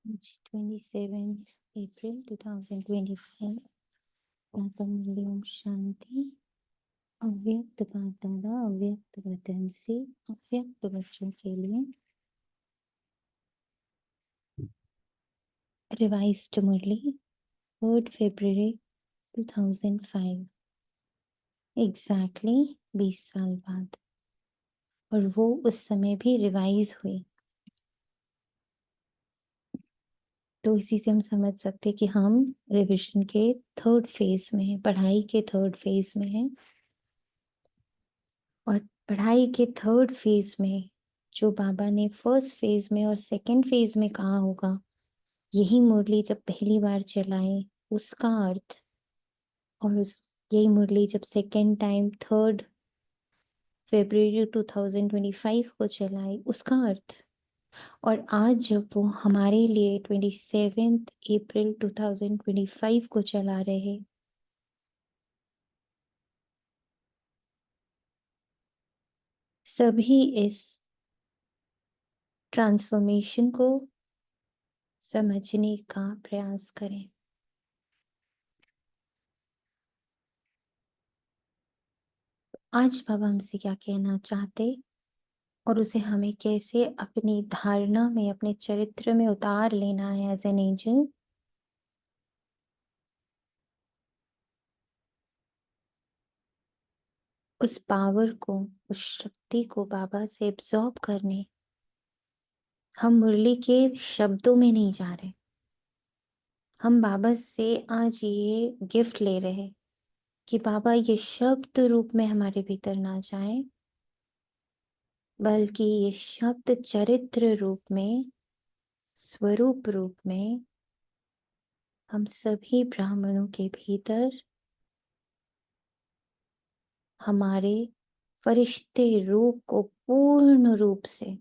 27 April 2025 प्रातः शांति। अव्यक्त बाप दादा अव्यक्त वतन से अव्यक्त बच्चों के लिए रिवाइज्ड मुरली 3 फरवरी 2005 एग्जैक्टली 20 साल बाद, और वो उस समय भी रिवाइज हुई। तो इसी से हम समझ सकते हैं कि हम रिविजन के थर्ड फेज में हैं, पढ़ाई के थर्ड फेज में हैं। और पढ़ाई के थर्ड फेज में जो बाबा ने फर्स्ट फेज में और सेकंड फेज में कहा होगा, यही मुरली जब पहली बार चलाए उसका अर्थ, और उस यही मुरली जब सेकंड टाइम 3 फरवरी 2025 को चलाए उसका अर्थ, और आज जब वो हमारे लिए 27 अप्रैल 2025 को चला रहे, सभी इस ट्रांसफॉर्मेशन को समझने का प्रयास करें। आज बाबा हमसे क्या कहना चाहते और उसे हमें कैसे अपनी धारणा में, अपने चरित्र में उतार लेना है एज एन एंजल। उस पावर को, उस शक्ति को बाबा से एब्जॉर्ब करने हम मुरली के शब्दों में नहीं जा रहे, हम बाबा से आज ये गिफ्ट ले रहे कि बाबा ये शब्द रूप में हमारे भीतर ना जाए, बल्कि ये शब्द चरित्र रूप में, स्वरूप रूप में हम सभी ब्राह्मणों के भीतर हमारे फरिश्ते रूप को पूर्ण रूप से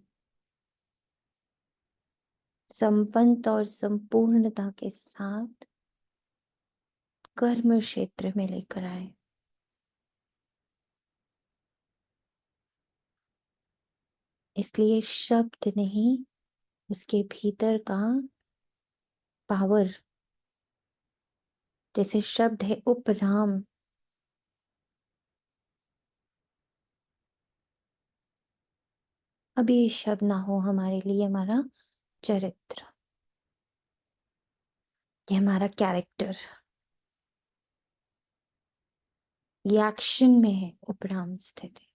संपन्न और संपूर्णता के साथ कर्म क्षेत्र में लेकर आए। इसलिए शब्द नहीं, उसके भीतर का पावर, जैसे शब्द है उपराम, अभी ये शब्द ना हो हमारे लिए, हमारा चरित्र, ये हमारा कैरेक्टर, ये एक्शन में है उपराम स्थिति।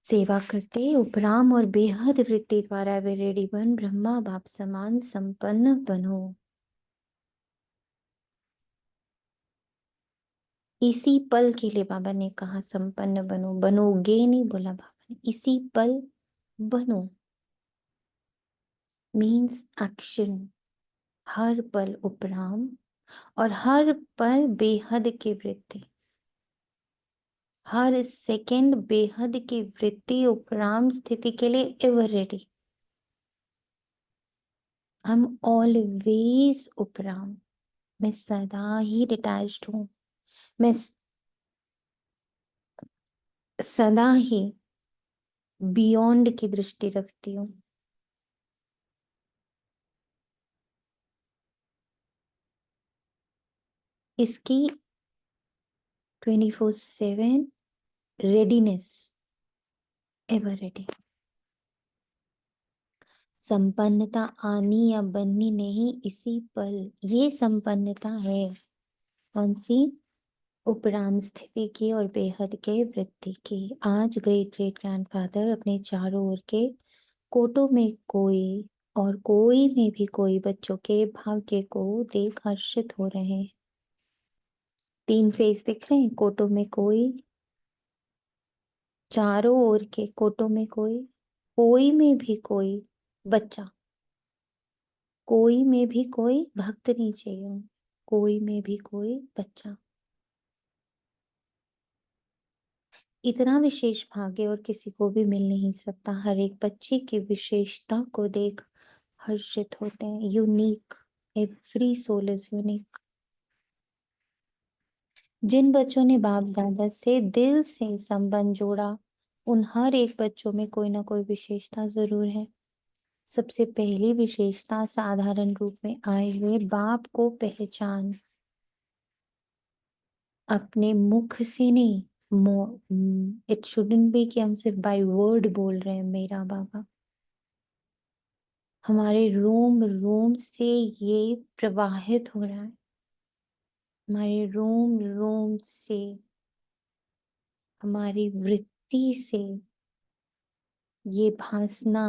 सेवा करते उपराम और बेहद वृत्ति द्वारा विरेडी बन ब्रह्मा बाप समान संपन्न बनो। इसी पल के लिए बाबा ने कहा संपन्न बनो, बनोगे नहीं बोला बाबा ने, इसी पल बनो मीन्स एक्शन, हर पल उपराम और हर पल बेहद की वृत्ति, हर सेकंड बेहद की वृत्ति उपराम स्थिति के लिए एवर रेडी। हम ऑलवेज उपराम, मैं सदा ही डिटैच्ड हूं, मैं सदा ही बियॉन्ड की दृष्टि रखती हूँ। इसकी 24/7 रेडीनेस, एवर रेडी। संपन्नता आनी या बननी नहीं, इसी पल ये संपन्नता है। कौन सी? उपराम स्थिति की और बेहद के वृत्ति की। आज ग्रेट ग्रेट ग्रैंडफादर अपने चारों ओर के कोटों में कोई और कोई में भी कोई बच्चों के भाग्य को देख हर्षित हो रहे हैं। 3 फेस दिख रहे हैं, कोटों में कोई, चारों ओर के कोटों में कोई में भी कोई बच्चा, कोई में भी कोई भक्त नहीं चाहिए, कोई में भी कोई बच्चा। इतना विशेष भाग्य और किसी को भी मिल नहीं सकता। हर एक बच्चे की विशेषता को देख हर्षित होते हैं। Unique, every soul is unique. जिन बच्चों ने बाप दादा से दिल से संबंध जोड़ा, उन हर एक बच्चों में कोई ना कोई विशेषता जरूर है। सबसे पहली विशेषता साधारण रूप में आए हुए बाप को पहचान। अपने मुख से नहीं, इट शुडंट बी कि हम सिर्फ बाय वर्ड बोल रहे हैं मेरा बाबा। हमारे रोम रोम से ये प्रवाहित हो रहा है, हमारे रोम रोम से, हमारी वृत्ति से ये भासना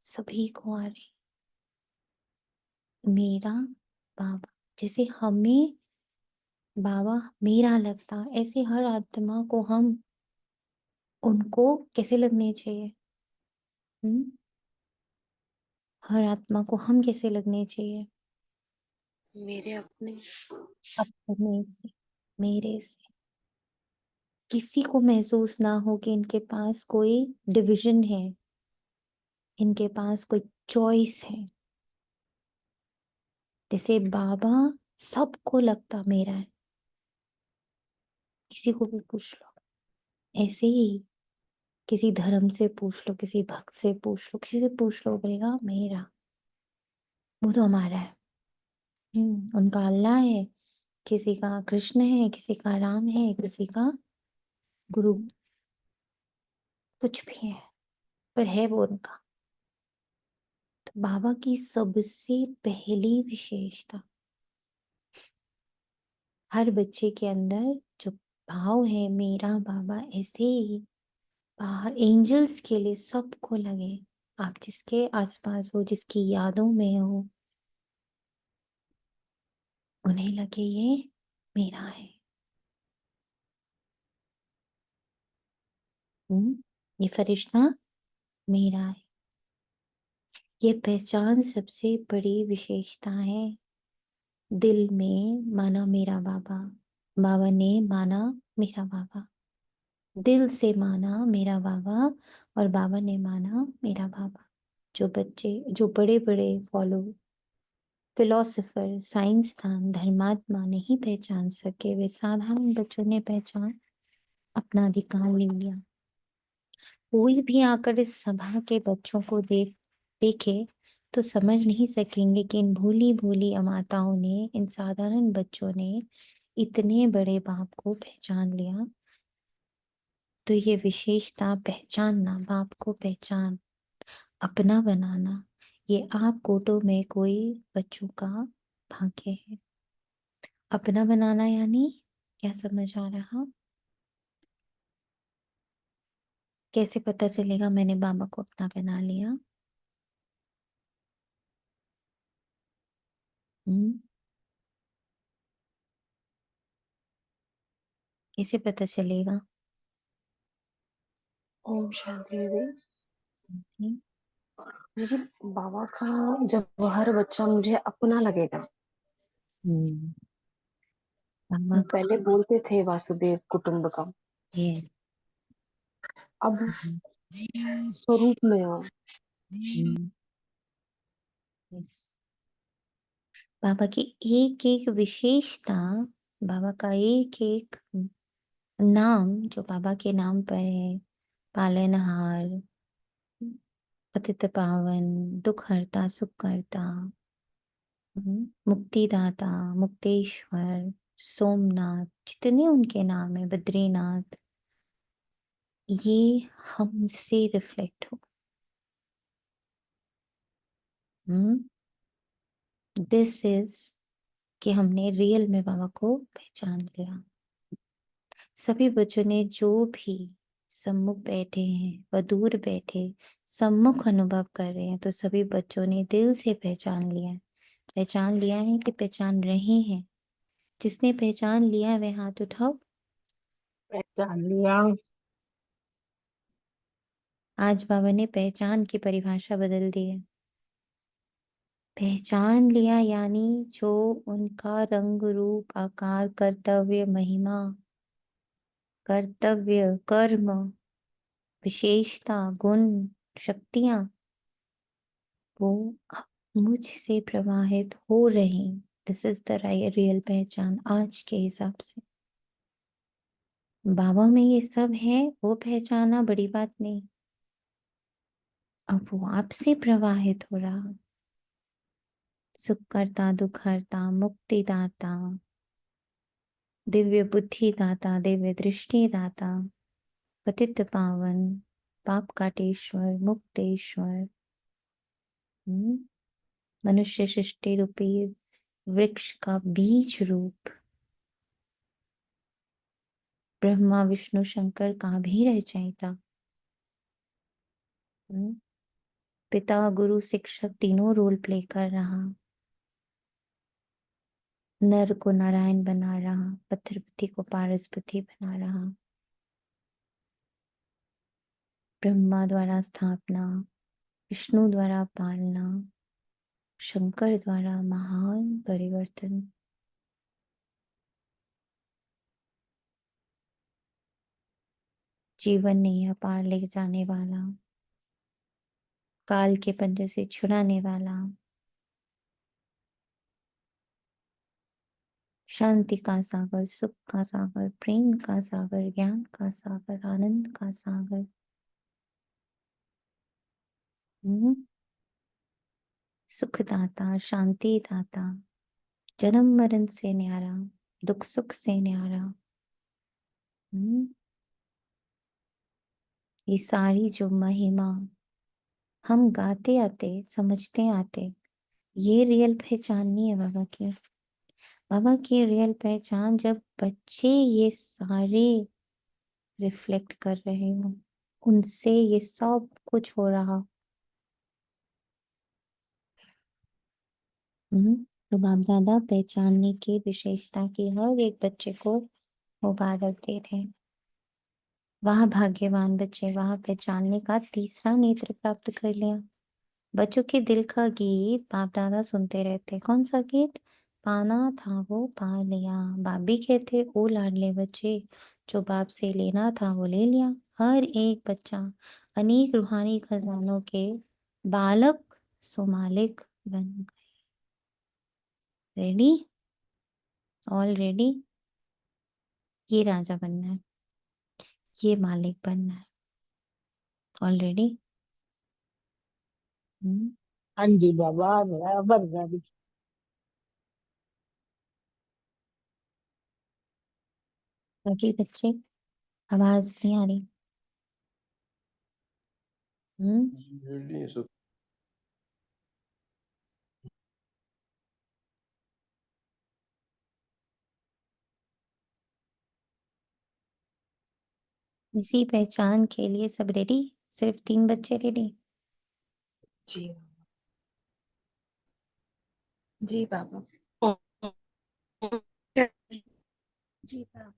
सभी को आ रही, मेरा बाबा। जैसे हमें बाबा मेरा लगता, ऐसे हर आत्मा को हम उनको कैसे लगने चाहिए? हम्म, हर आत्मा को हम कैसे लगने चाहिए? मेरे अपने। अपने से, मेरे से। किसी को महसूस ना हो कि इनके पास कोई डिविजन है, इनके पास कोई चॉइस है। जैसे बाबा सबको लगता मेरा है, किसी को भी पूछ लो। ऐसे ही किसी धर्म से पूछ लो, किसी भक्त से पूछ लो, किसी से पूछ लो, बोलेगा मेरा, वो तो हमारा है। उनका अल्लाह है, किसी का कृष्ण है, किसी का राम है, किसी का गुरु, कुछ भी है, पर है वो उनका। तो बाबा की सबसे पहली विशेषता, हर बच्चे के अंदर जो भाव है मेरा बाबा, ऐसे ही बाहर एंजल्स के लिए सबको लगे, आप जिसके आसपास हो, जिसकी यादों में हो, उन्हें लगे ये मेरा है। ये फरिश्ता मेरा है। ये पहचान सबसे बड़ी विशेषता है। दिल में माना मेरा बाबा, बाबा ने माना मेरा बाबा, दिल से माना मेरा बाबा, और बाबा ने माना मेरा बाबा। जो बच्चे, जो बड़े बड़े फॉलो फिलोसोफर, साइंसदान, धर्मात्मा नहीं पहचान सके, वे साधारण बच्चों ने पहचान अपना अधिकार ले लिया। कोई भी आकर इस सभा के बच्चों को देखे तो समझ नहीं सकेंगे कि इन भोली भोली अमाताओं ने, इन साधारण बच्चों ने इतने बड़े बाप को पहचान लिया। तो ये विशेषता, पहचानना, बाप को पहचान, अपना बनाना, ये आप कोटों में कोई बच्चों का भाग्य है। अपना बनाना यानी क्या समझ आ रहा? कैसे पता चलेगा मैंने बाबा को अपना बना लिया? हम्म, कैसे पता चलेगा? ओम शांति दीदी। हम्म, जी जी, बाबा का जब हर बच्चा मुझे अपना लगेगा। हम्म, बाबा वो का, पहले बोलते थे वासुदेव कुटुंबकम, यस, अब स्वरूप में हो। यस। बाबा की एक एक विशेषता, बाबा का एक एक नाम जो बाबा के नाम पर है, पालनहार, पतित पावन, दुख हरता, सुख करता, मुक्तिदाता, मुक्तेश्वर, सोमनाथ, जितने उनके नाम है, बद्रीनाथ, ये हमसे रिफ्लेक्ट हो। दिस इज कि हमने रियल में बाबा को पहचान लिया। सभी बच्चों ने जो भी सम्मुख बैठे हैं व दूर बैठे सम्मुख अनुभव कर रहे हैं, तो सभी बच्चों ने दिल से पहचान लिया है। पहचान लिया है कि पहचान रहे हैं? जिसने पहचान लिया है वह हाथ उठाओ। पहचान लिया। आज बाबा ने पहचान की परिभाषा बदल दी है। पहचान लिया यानी जो उनका रंग रूप आकार कर्तव्य महिमा, कर्तव्य कर्म, विशेषता, गुण, शक्तियां, वो मुझसे प्रवाहित हो रही। दिस इज द रियल पहचान आज के हिसाब से। बाबा में ये सब है, वो पहचाना बड़ी बात नहीं। अब वो आपसे प्रवाहित हो रहा। सुख करता, दुख हरता, मुक्तिदाता, दिव्य बुद्धि दाता, दिव्य दृष्टि दाता, पतित पावन, पाप काटेश्वर, मुक्तेश्वर, मनुष्य सृष्टि रूपी वृक्ष का बीज रूप, ब्रह्मा विष्णु शंकर का भी रचयिता, पिता गुरु शिक्षक तीनों रोल प्ले कर रहा। नर को नारायण बना रहा, पत्थरपति को पारसपति बना रहा, ब्रह्मा द्वारा स्थापना, विष्णु द्वारा पालना, शंकर द्वारा महान परिवर्तन। जीवन नैया पार ले जाने वाला, काल के पंजे से छुड़ाने वाला, शांति का सागर, सुख का सागर, प्रेम का सागर, ज्ञान का सागर, आनंद का सागर, सुखदाता, शांति दाता, जन्म मरण से न्यारा, दुख सुख से न्यारा। ये सारी जो महिमा हम गाते आते, समझते आते, ये रियल पहचान नहीं है बाबा की। बाबा की रियल पहचान जब बच्चे ये सारे रिफ्लेक्ट कर रहे हो, उनसे ये सब कुछ हो रहा। तो बाप दादा पहचानने की विशेषता की हर एक बच्चे को मुबारक दे रहे। वह भाग्यवान बच्चे, वह पहचानने का तीसरा नेत्र प्राप्त कर लिया। बच्चों के दिल का गीत बाप दादा सुनते रहते। कौन सा गीत? पाना था वो पा लिया। बाप भी कहते ओ लाडले बच्चे, जो बाप से लेना था वो ले लिया। हर एक बच्चा अनेक रूहानी खजानों के बालक सो मालिक बन गए। रेडी? All ready? ये राजा बनना है, ये मालिक बनना है। ऑलरेडी? हाँ जी बाबा, बराबर गाड़ी। बाकी बच्चे आवाज नहीं आ रही। हम्म इसी पहचान के लिए सब रेडी? सिर्फ 3 बच्चे रेडी? जी जी बाबा। जी बाबा।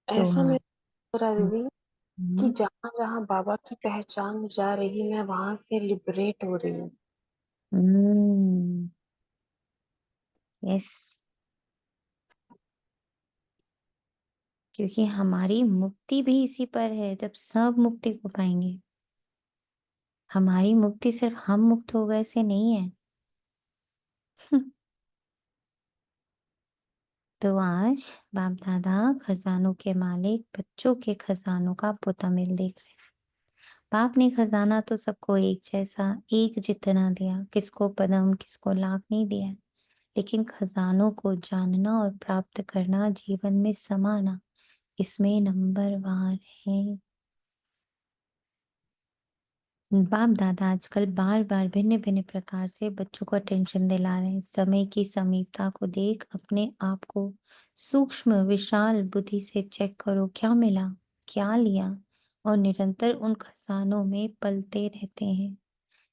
तो ऐसा हाँ। मैं हो रहा हम्म, दीदी कि हम्म, जहाँ जहाँ बाबा की पहचान जा रही, मैं वहां से लिबरेट हो रही हूँ। यस, क्योंकि हमारी मुक्ति भी इसी पर है। जब सब मुक्ति को पाएंगे, हमारी मुक्ति सिर्फ हम मुक्त हो गए से नहीं है। तो आज बाप दादा खजानों के मालिक बच्चों के खजानों का पुतमिल देख रहे हैं। बाप ने खजाना तो सबको एक जैसा, एक जितना दिया, किसको पदम किसको लाख नहीं दिया, लेकिन खजानों को जानना और प्राप्त करना, जीवन में समाना, इसमें नंबरवार है। बाप दादा आजकल बार बार भिन्न भिन्न प्रकार से बच्चों को अटेंशन दिला रहे हैं। समय की समीपता को देख अपने आप को सूक्ष्म विशाल बुद्धि से चेक करो, क्या मिला, क्या लिया, और निरंतर उन खजानों में पलते रहते हैं।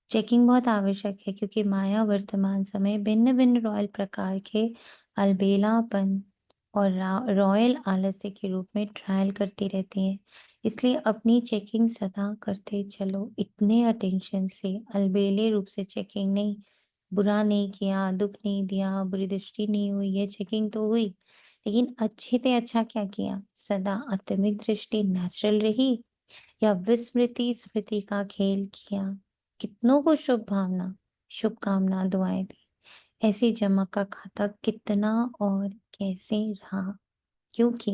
चेकिंग बहुत आवश्यक है, क्योंकि माया वर्तमान समय भिन्न भिन्न रॉयल प्रकार के अलबेलापन और रॉयल आलस्य के रूप में ट्रायल करती रहती है। इसलिए अपनी चेकिंग सदा करते चलो, इतने अटेंशन से, अलबेले रूप से चेकिंग नहीं। बुरा नहीं किया, दुख नहीं दिया, बुरी दृष्टि नहीं हुई, ये चेकिंग तो हुई, लेकिन अच्छे से अच्छा क्या किया? सदा आत्मिक दृष्टि नेचुरल रही या विस्मृति स्मृति का खेल किया? कितनों को शुभ भावना, शुभकामना, दुआएं दी, ऐसी जमा का खाता कितना और कैसे रहा? क्योंकि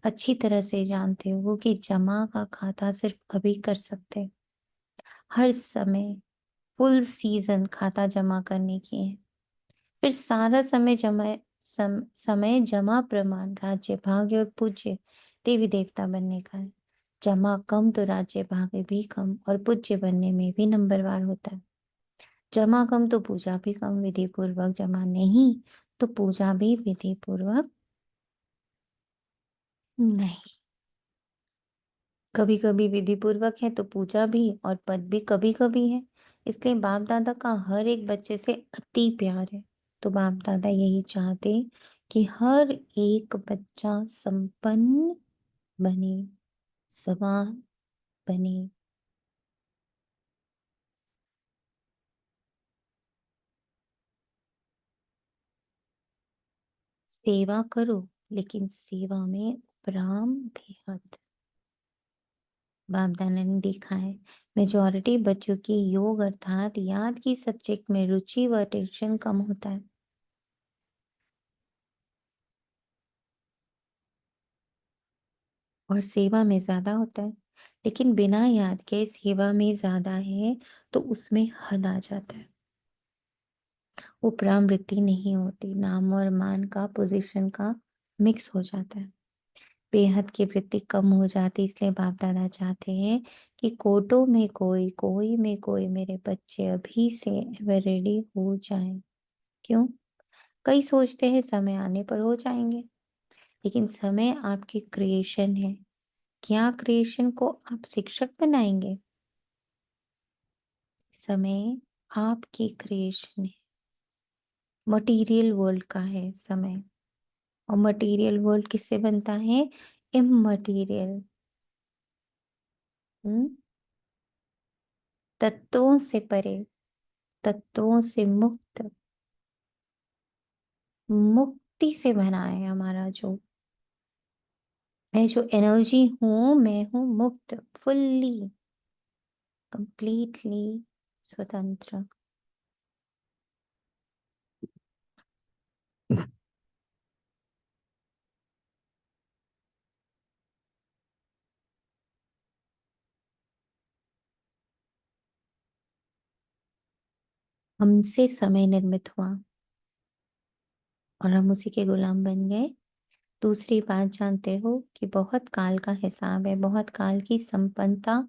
अच्छी तरह से जानते हो कि जमा का खाता सिर्फ अभी कर सकते, हर समय फुल सीजन खाता जमा करने की है। फिर सारा समय जमा प्रमाण राज्य भाग्य और पूज्य देवी देवता बनने का है। जमा कम तो राज्य भाग्य भी कम और पूज्य बनने में भी नंबरवार होता है। जमा कम तो पूजा भी कम, विधि पूर्वक जमा नहीं तो पूजा भी विधि पूर्वक नहीं। कभी कभी विधि पूर्वक है तो पूजा भी और पद भी कभी कभी है। इसलिए बाप दादा का हर एक बच्चे से अति प्यार है। तो बाप दादा यही चाहते कि हर एक बच्चा संपन्न बने, समान बने। सेवा करो, लेकिन सेवा में उपराम बेहद। बाप दादा ने देखा है मेजॉरिटी बच्चों की योग अर्थात याद की सब्जेक्ट में रुचि व अटेंशन कम होता है और सेवा में ज्यादा होता है। लेकिन बिना याद के सेवा में ज्यादा है तो उसमें हद आ जाता है, उपरामवृत्ति नहीं होती, नाम और मान का पोजीशन का मिक्स हो जाता है, बेहद की वृत्ति कम हो जाती। इसलिए बाप दादा चाहते हैं कि कोटों में कोई, कोई में कोई मेरे बच्चे अभी से एवर रेडी हो जाएं। क्यों? कई सोचते हैं समय आने पर हो जाएंगे, लेकिन समय आपकी क्रिएशन है। क्या क्रिएशन को आप शिक्षक बनाएंगे? समय आपकी क्रिएशन है, मटेरियल वर्ल्ड का है समय। और मटेरियल वर्ल्ड किससे बनता है? इममटेरियल, तत्वों से परे, तत्वों से मुक्त, मुक्ति से बना है हमारा जो, मैं जो एनर्जी हूं, मैं हूं मुक्त, फुल्ली, कंप्लीटली स्वतंत्र। हमसे समय निर्मित हुआ और हम उसी के गुलाम बन गए। दूसरी बात जानते हो कि बहुत काल का हिसाब है, बहुत काल की संपन्नता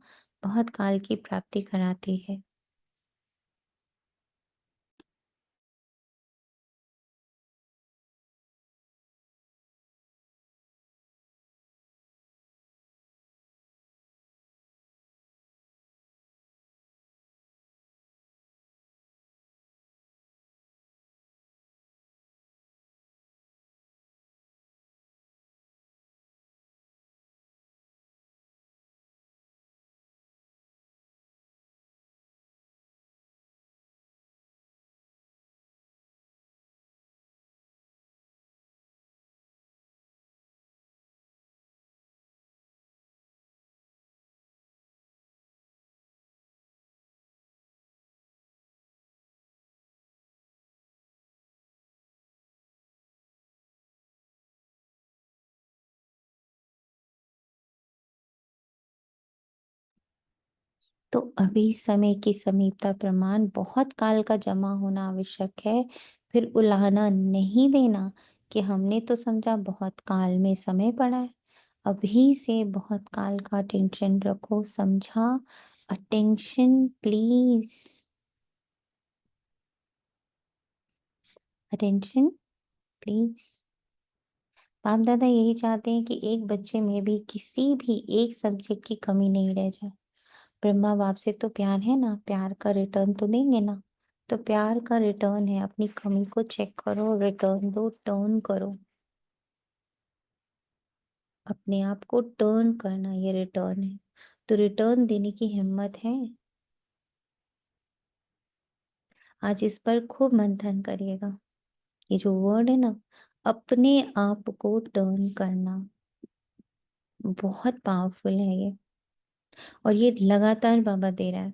बहुत काल की प्राप्ति कराती है। तो अभी समय की समीपता प्रमाण बहुत काल का जमा होना आवश्यक है। फिर उलाहना नहीं देना कि हमने तो समझा बहुत काल में समय पड़ा है। अभी से बहुत काल का अटेंशन रखो, समझा? Attention please, attention please. बाप दादा यही चाहते हैं कि एक बच्चे में भी किसी भी एक सब्जेक्ट की कमी नहीं रह जाए। ब्रह्मा बाप से तो प्यार है ना, प्यार का रिटर्न तो देंगे ना। तो प्यार का रिटर्न है, अपनी कमी को चेक करो, रिटर्न दो, टर्न करो। अपने आप को टर्न करना, ये रिटर्न है। तो रिटर्न देने की हिम्मत है? आज इस पर खूब मंथन करिएगा। ये जो वर्ड है ना, अपने आप को टर्न करना, बहुत पावरफुल है ये। और ये लगातार बाबा दे रहा है।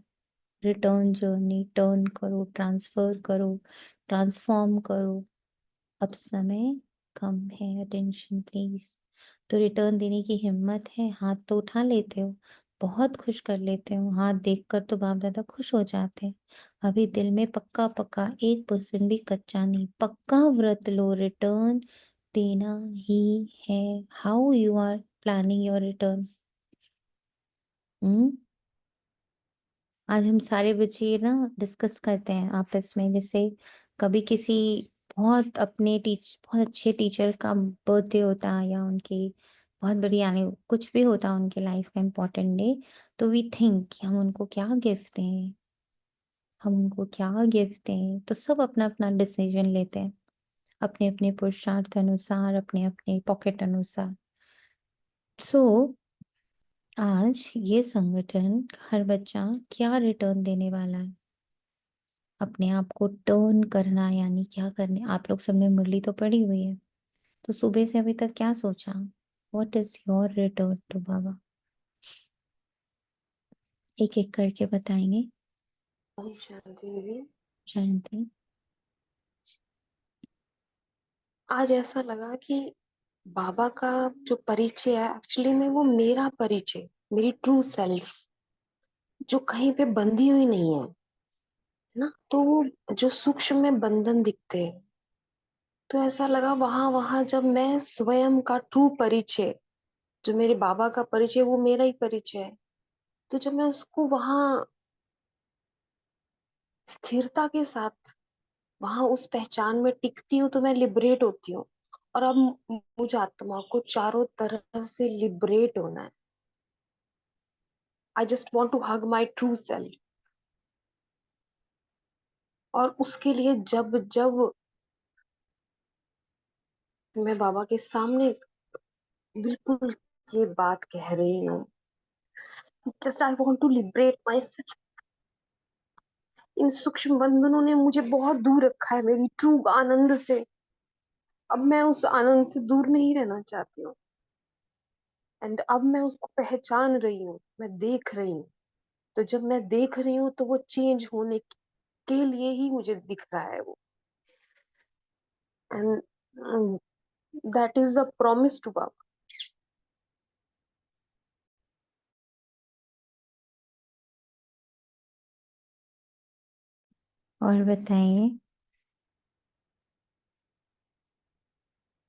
रिटर्न जर्नी, टर्न करो, ट्रांसफर करो, ट्रांसफॉर्म करो। अब समय कम है अटेंशन प्लीज। तो रिटर्न देने की हिम्मत है, हाथ तो उठा लेते हो, बहुत खुश कर लेते हो, हाथ देखकर तो बाप दादा खुश हो जाते हैं। अभी दिल में पक्का पक्का 1% भी कच्चा नहीं, पक्का व्रत लो, रिटर्न देना ही है। How you are planning your return? आज हम सारे बच्चे ना डिस्कस करते हैं आपस में, जैसे कभी किसी बहुत अच्छे टीचर का बर्थडे होता है, या उनकी बहुत बड़ी यानी कुछ भी होता है उनके लाइफ का इम्पोर्टेंट डे, तो वी थिंक कि हम उनको क्या गिफ्ट दें, तो सब अपना अपना डिसीजन लेते हैं, अपने अपने पुरुषार्थ अनुसार, अपने अपने पॉकेट अनुसार। सो आज ये संगठन, हर बच्चा क्या रिटर्न देने वाला है, अपने आप को टर्न करना, यानी क्या करने। आप लोग सबने मुरली तो पढ़ी हुई है, तो सुबह से अभी तक क्या सोचा? What is your return to Baba? एक एक करके बताएंगे। ओम शांति दीदी। जयंती। आज ऐसा लगा कि बाबा का जो परिचय है एक्चुअली में वो मेरा परिचय, मेरी ट्रू सेल्फ जो कहीं पे बंधी हुई नहीं है ना। तो वो जो सूक्ष्म में बंधन दिखते हैं, तो ऐसा लगा वहां वहां जब मैं स्वयं का ट्रू परिचय, जो मेरे बाबा का परिचय वो मेरा ही परिचय है, तो जब मैं उसको वहां स्थिरता के साथ वहां उस पहचान में टिकती हूँ तो मैं लिबरेट होती हूँ। और अब मुझे आत्मा को चारों तरफ से लिबरेट होना है। I just want to hug my true self. और उसके लिए जब जब मैं बाबा के सामने बिल्कुल ये बात कह रही हूँ, just I want to liberate my self. इन सूक्ष्म बंधनों ने मुझे बहुत दूर रखा है मेरी ट्रू आनंद से। अब मैं उस आनंद से दूर नहीं रहना चाहती हूँ। एंड अब मैं उसको पहचान रही हूँ, मैं देख रही हूँ। तो जब मैं देख रही हूँ तो वो चेंज होने के लिए ही मुझे दिख रहा है वो। And that is the promise to Baba. और बताइए।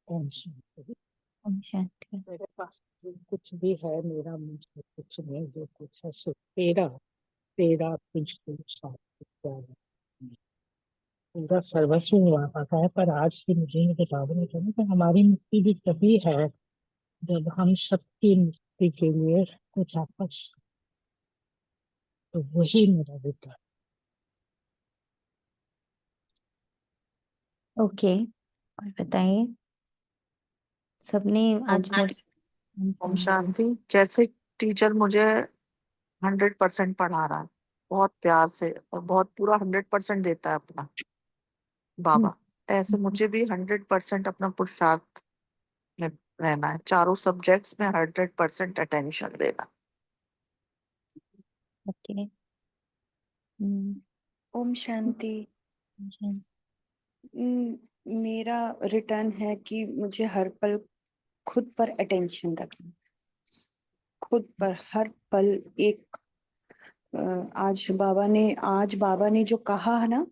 ओम शांति। ओम शांति। मेरे पास जो कुछ भी है मेरा, मुझे कुछ नहीं, जो कुछ है सो तेरा। तेरा तुझको साथ प्यारा, पूरा सर्वस्व हुआ पाता है। पर आज की मुझे ये बाबा ने कहा कि हमारी मुक्ति भी तभी है जब हम सबकी मुक्ति के लिए कुछ आपस, तो वही मेरा बेटा। ओके, और बताइए। सबने ओम आज मुझे ओम शांति। जैसे टीचर मुझे 100% पढ़ा रहा है, बहुत प्यार से और बहुत पूरा 100% देता है अपना बाबा, ऐसे मुझे भी 100% अपना पुरुषार्थ में रहना है, चारों सब्जेक्ट्स में 100% अटेंशन देना। ओके। ओम शांति। मेरा रिटर्न है कि मुझे हर पल खुद पर अटेंशन रखना, खुद पर हर पल एक। आज बाबा ने जो कहा है ना,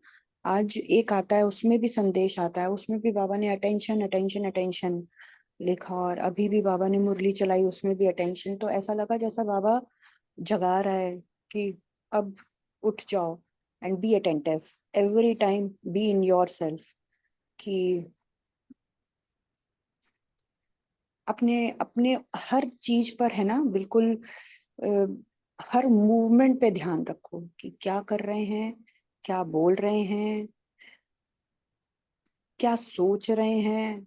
आज एक आता है उसमें भी संदेश आता है, उसमें भी बाबा ने अटेंशन अटेंशन अटेंशन लिखा, और अभी भी बाबा ने मुरली चलाई उसमें भी अटेंशन। तो ऐसा लगा जैसा बाबा जगा रहा है कि अब उठ जाओ and be attentive every time, be in your self. कि अपने अपने हर चीज पर है ना, बिल्कुल अ, हर मूवमेंट पे ध्यान रखो कि क्या कर रहे हैं, क्या बोल रहे हैं, क्या सोच रहे हैं।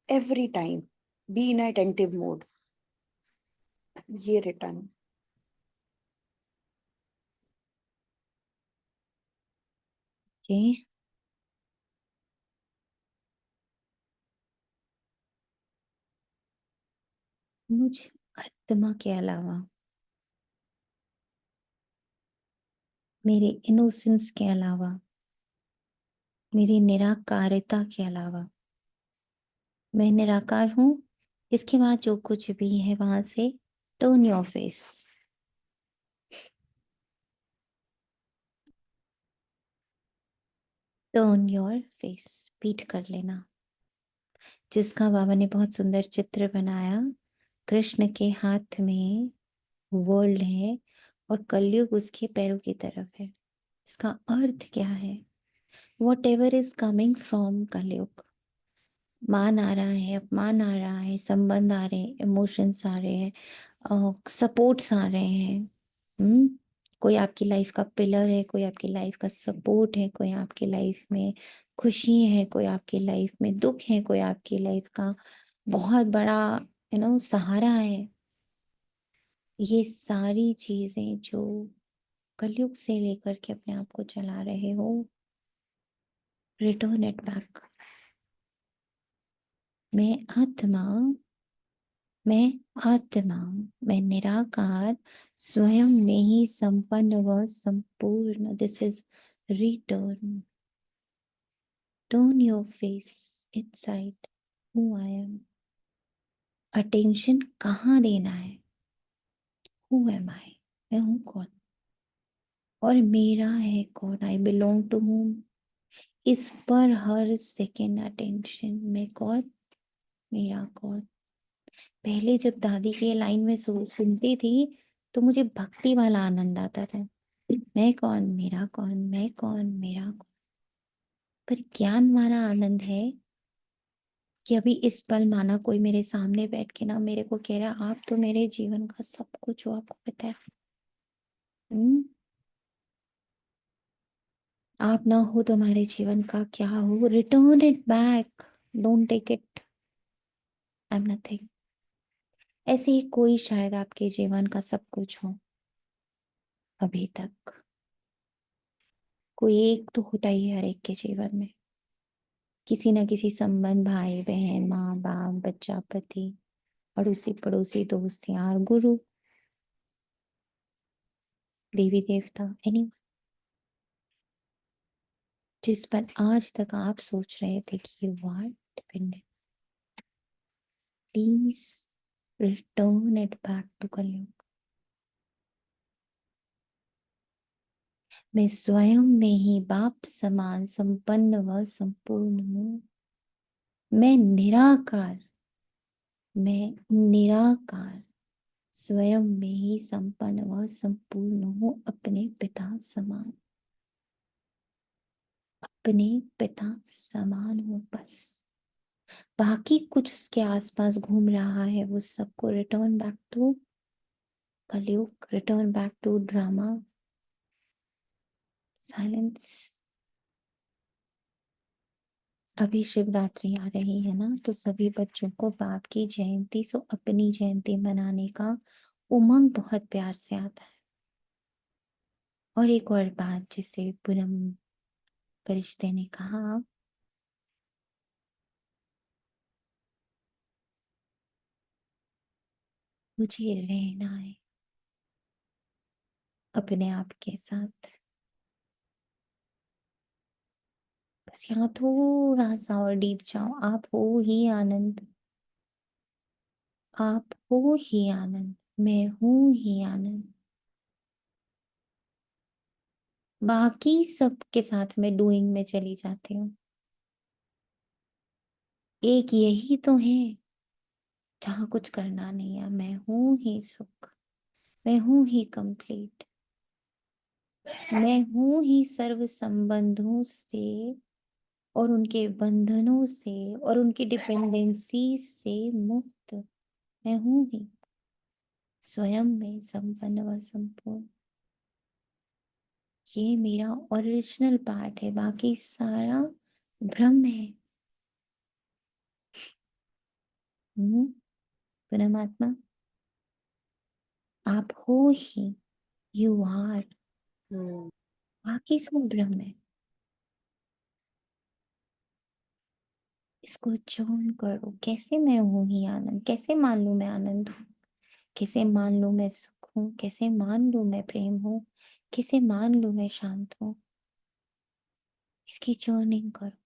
Every time be in attentive mode. ये रिटर्न। ओके। मुझ आत्मा के अलावा, मेरे इनोसेंस के अलावा, मेरी निराकारिता के अलावा मैं निराकार हूँ। इसके बाद जो कुछ भी है वहां से turn your face. Turn your face, पीठ कर लेना। जिसका बाबा ने बहुत सुंदर चित्र बनाया। कृष्ण के हाथ में वर्ल्ड है और कलयुग उसके पैरों की तरफ है। इसका अर्थ क्या है? What ever is coming from कलयुग, मान आ रहा है, अपमान आ रहा है, संबंध आ रहे हैं, इमोशंस आ रहे हैं, सपोर्ट्स आ रहे हैं। हम्म कोई आपकी लाइफ का पिलर है, कोई आपकी लाइफ का सपोर्ट है, कोई आपकी लाइफ में खुशी है, कोई आपकी लाइफ में दुख है, कोई आपकी लाइफ का बहुत बड़ा सहारा है। ये सारी चीजें जो कलयुग से लेकर के अपने आप को चला रहे हो, रिटर्न इट बैक। मैं आत्मा, मैं आत्मा, मैं निराकार, स्वयं में ही संपन्न व संपूर्ण। This is return. Turn your face inside who I am. Attention कहाँ देना है? हु एम आई, मैं हूँ कौन और मेरा है कौन। I belong to whom. इस पर हर सेकेंड अटेंशन। मैं कौन, मेरा कौन। पहले जब दादी की ये लाइन में सुनती थी तो मुझे भक्ति वाला आनंद आता था। मैं कौन, मेरा कौन, मैं कौन, मेरा कौन। पर ज्ञान वाला आनंद है कि अभी इस पल माना कोई मेरे सामने बैठ के ना मेरे को कह रहा है आप तो मेरे जीवन का सब कुछ हो, आपको पता है। हम्म आप ना हो तो हमारे जीवन का क्या हो। Return it back, don't take it. I am nothing. ऐसे ही कोई शायद आपके जीवन का सब कुछ हो अभी तक। कोई एक तो होता ही है हर एक के जीवन में, किसी ना किसी संबंध, भाई बहन, माँ बाप, बच्चा, पति, अड़ोसी पड़ोसी, दोस्त, यार, गुरु, देवी देवता, एनी जिस पर आज तक आप सोच रहे थे कि you are dependent. Please return it back to Kalyug. मैं स्वयं में ही बाप समान संपन्न व संपूर्ण हूँ। मैं निराकार, मैं निराकार, स्वयं में ही संपन्न व संपूर्ण हूँ, अपने पिता समान। अपने पिता समान हूँ बस। बाकी कुछ उसके आसपास घूम रहा है वो सबको return back to Kalyug, return back to drama, silence. अभी शिवरात्रि आ रही है ना, तो सभी बच्चों को बाप की जयंती सो अपनी जयंती मनाने का उमंग बहुत प्यार से आता है। और एक और बात जिसे पूनम फरिश्ते ने कहा, मुझे रहना है अपने आप के साथ। बस यहाँ थोड़ा सा और डीप जाओ। आप हो ही आनंद, आप हो ही आनंद, मैं हूं ही आनंद। बाकी सब के साथ मैं डूइंग में चली जाती हूँ। एक यही तो है जहाँ कुछ करना नहीं है। मैं हूं ही सुख, मैं हूं ही कंप्लीट, मैं हूं ही सर्व संबंधों से और उनके बंधनों से और उनकी डिपेंडेंसी से मुक्त। मैं हूं ही स्वयं में संपन्न व संपूर्ण। ये मेरा ओरिजिनल पार्ट है, बाकी सारा भ्रम है। परमात्मा आप हो ही, यू आर, हम्म, बाकी सब भ्रम है। इसको चून करो। कैसे मैं हूं ही आनंद, कैसे मान लू मैं आनंद हूँ, कैसे मान लू मैं सुख हूँ, कैसे मान लू मैं प्रेम हूँ, कैसे मान लू मैं शांत हूँ। इसकी चर्निंग करो।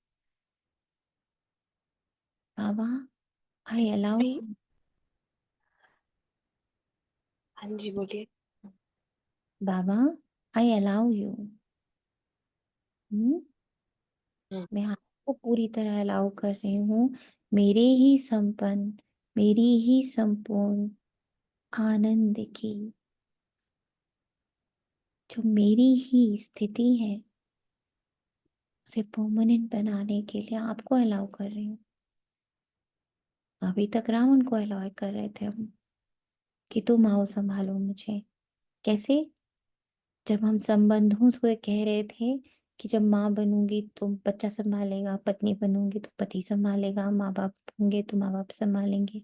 बाबा आई अलाउ, भाई हाँ जी बोलिए। बाबा आई अलाउ यू। हम्म, मैं आपको पूरी तरह अलाउ कर रही हूँ, मेरे ही संपन्न, मेरी ही संपूर्ण आनंद की जो मेरी ही स्थिति है उसे परमानेंट बनाने के लिए आपको अलाउ कर रही हूँ। अभी तक रावण को अलाउ कर रहे थे हम कि तुम आओ संभालो मुझे। कैसे? जब हम संबंधों से कह रहे थे कि जब माँ बनूंगी तो बच्चा संभालेगा, पत्नी बनूंगी तो पति संभालेगा, माँ बाप होंगे तो माँ बाप संभालेंगे,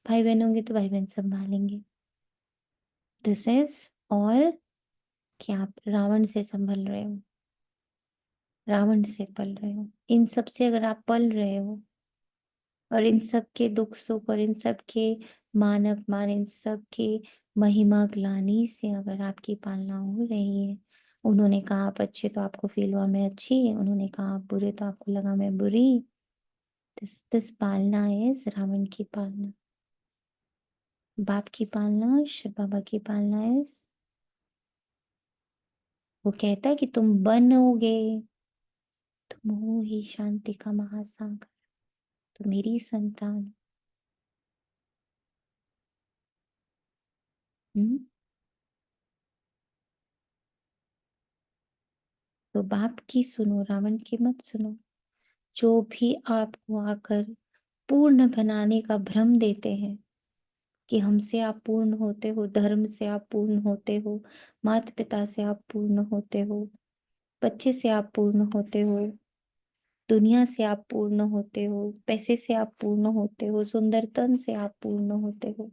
भाई बहन होंगे तो भाई बहन संभालेंगे। दिस इज ऑल कि आप रावण से संभल रहे हो, रावण से पल रहे हो। इन सब से अगर आप पल रहे हो और इन सब के दुख सुख और इन सब के मान अपमान, इन सब के महिमा ग्लानि से अगर आपकी पालना हो रही है, उन्होंने कहा आप अच्छे तो आपको फील हुआ मैं अच्छी, उन्होंने कहा आप बुरे तो आपको लगा मैं बुरी। दिस पालना इज रावण की पालना। बाप की पालना, शिव बाबा की पालना इज, वो कहता है कि तुम बनोगे, तुम हो ही शांति का महासागर, तो मेरी संतान। हम्म। तो बाप की सुनो, रावण की मत सुनो। जो भी आपको आकर पूर्ण बनाने का भ्रम देते हैं कि हमसे आप पूर्ण होते हो, धर्म से आप पूर्ण होते हो, माता पिता से आप पूर्ण होते हो, बच्चे से आप पूर्ण होते हो, दुनिया से आप पूर्ण होते हो, पैसे से आप पूर्ण होते हो, सुंदरतन से आप पूर्ण होते हो।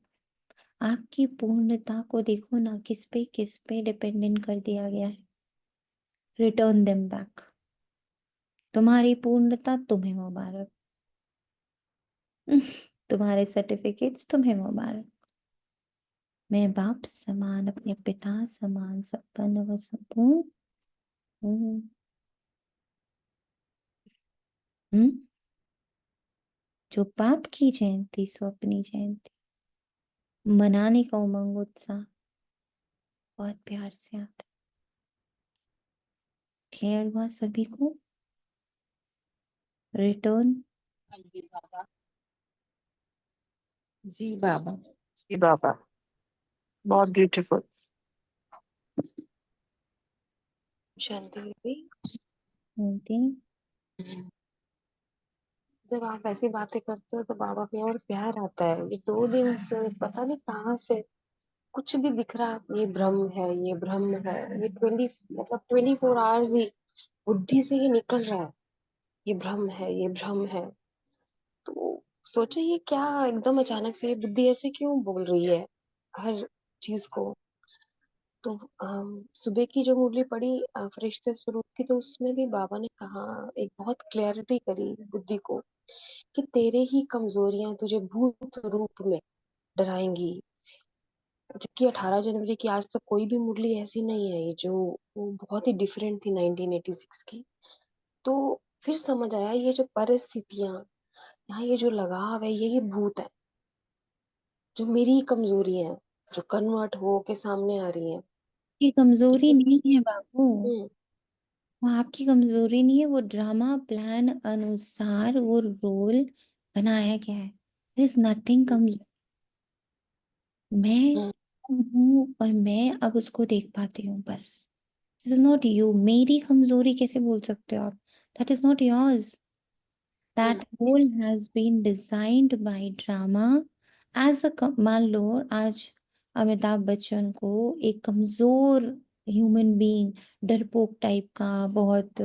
आपकी पूर्णता को देखो ना, किस पे डिपेंडेंट कर दिया गया है। Return them back. तुम्हारी पूर्णता तुम्हें मुबारक, तुम्हारे सर्टिफिकेट्स तुम्हें मुबारक। मैं बाप समान, अपने पिता समान संपन्न व संपूर्ण हूँ। हम्म? जो बाप की जयंती सो अपनी जयंती मनाने का उमंग उत्साह बहुत प्यार से आता है। क्लियर हुआ सभी को? रिटर्न। हाँ जी बाबा। जी बाबा। जी बाबा, बहुत ब्यूटीफुल। शांति देवी। जयंती। जब आप ऐसी बातें करते हो तो बाबा पे और प्यार आता है। ये 2 दिन से पता नहीं कहाँ से कुछ भी दिख रहा, ये भ्रम है, ये भ्रम है, ये 24 आवर्स ही बुद्धि से ये निकल रहा है, ये भ्रम है, ये भ्रम है। तो सोचा ये क्या एकदम अचानक से ये बुद्धि ऐसे क्यों बोल रही है हर चीज को। तो सुबह की जो मुरली पड़ी फरिश्ते स्वरूप की, तो उसमें भी बाबा ने कहा, एक बहुत क्लैरिटी करी बुद्धि को कि तेरे ही कमजोरियां तुझे भूत रूप में डराएंगी। जबकि 18 जनवरी की आज तक कोई भी मुरली ऐसी नहीं है जो वो बहुत ही डिफरेंट थी 1986 की। तो फिर समझ आया ये जो परिस्थितियां, यहाँ ये जो लगाव है, यही भूत है, जो मेरी ही कमजोरी है, जो कन्वर्ट हो के सामने आ रही है। ये कमजोरी क्योंकि नहीं है बाबू, हम्म वो आपकी कमजोरी नहीं है, वो ड्रामा प्लान अनुसार वो रोल बनाया गया है। इज नथिंग हम्म कमजोर। मैं हम्म हूँ और मैं अब उसको देख पाती हूँ बस। This is not you. मेरी कमजोरी कैसे बोल सकते हो आप? That is not yours. Hmm That role has been designed by drama as a मान लो आज अमिताभ बच्चन को एक कमजोर ह्यूमन बीइंग, डरपोक टाइप का, बहुत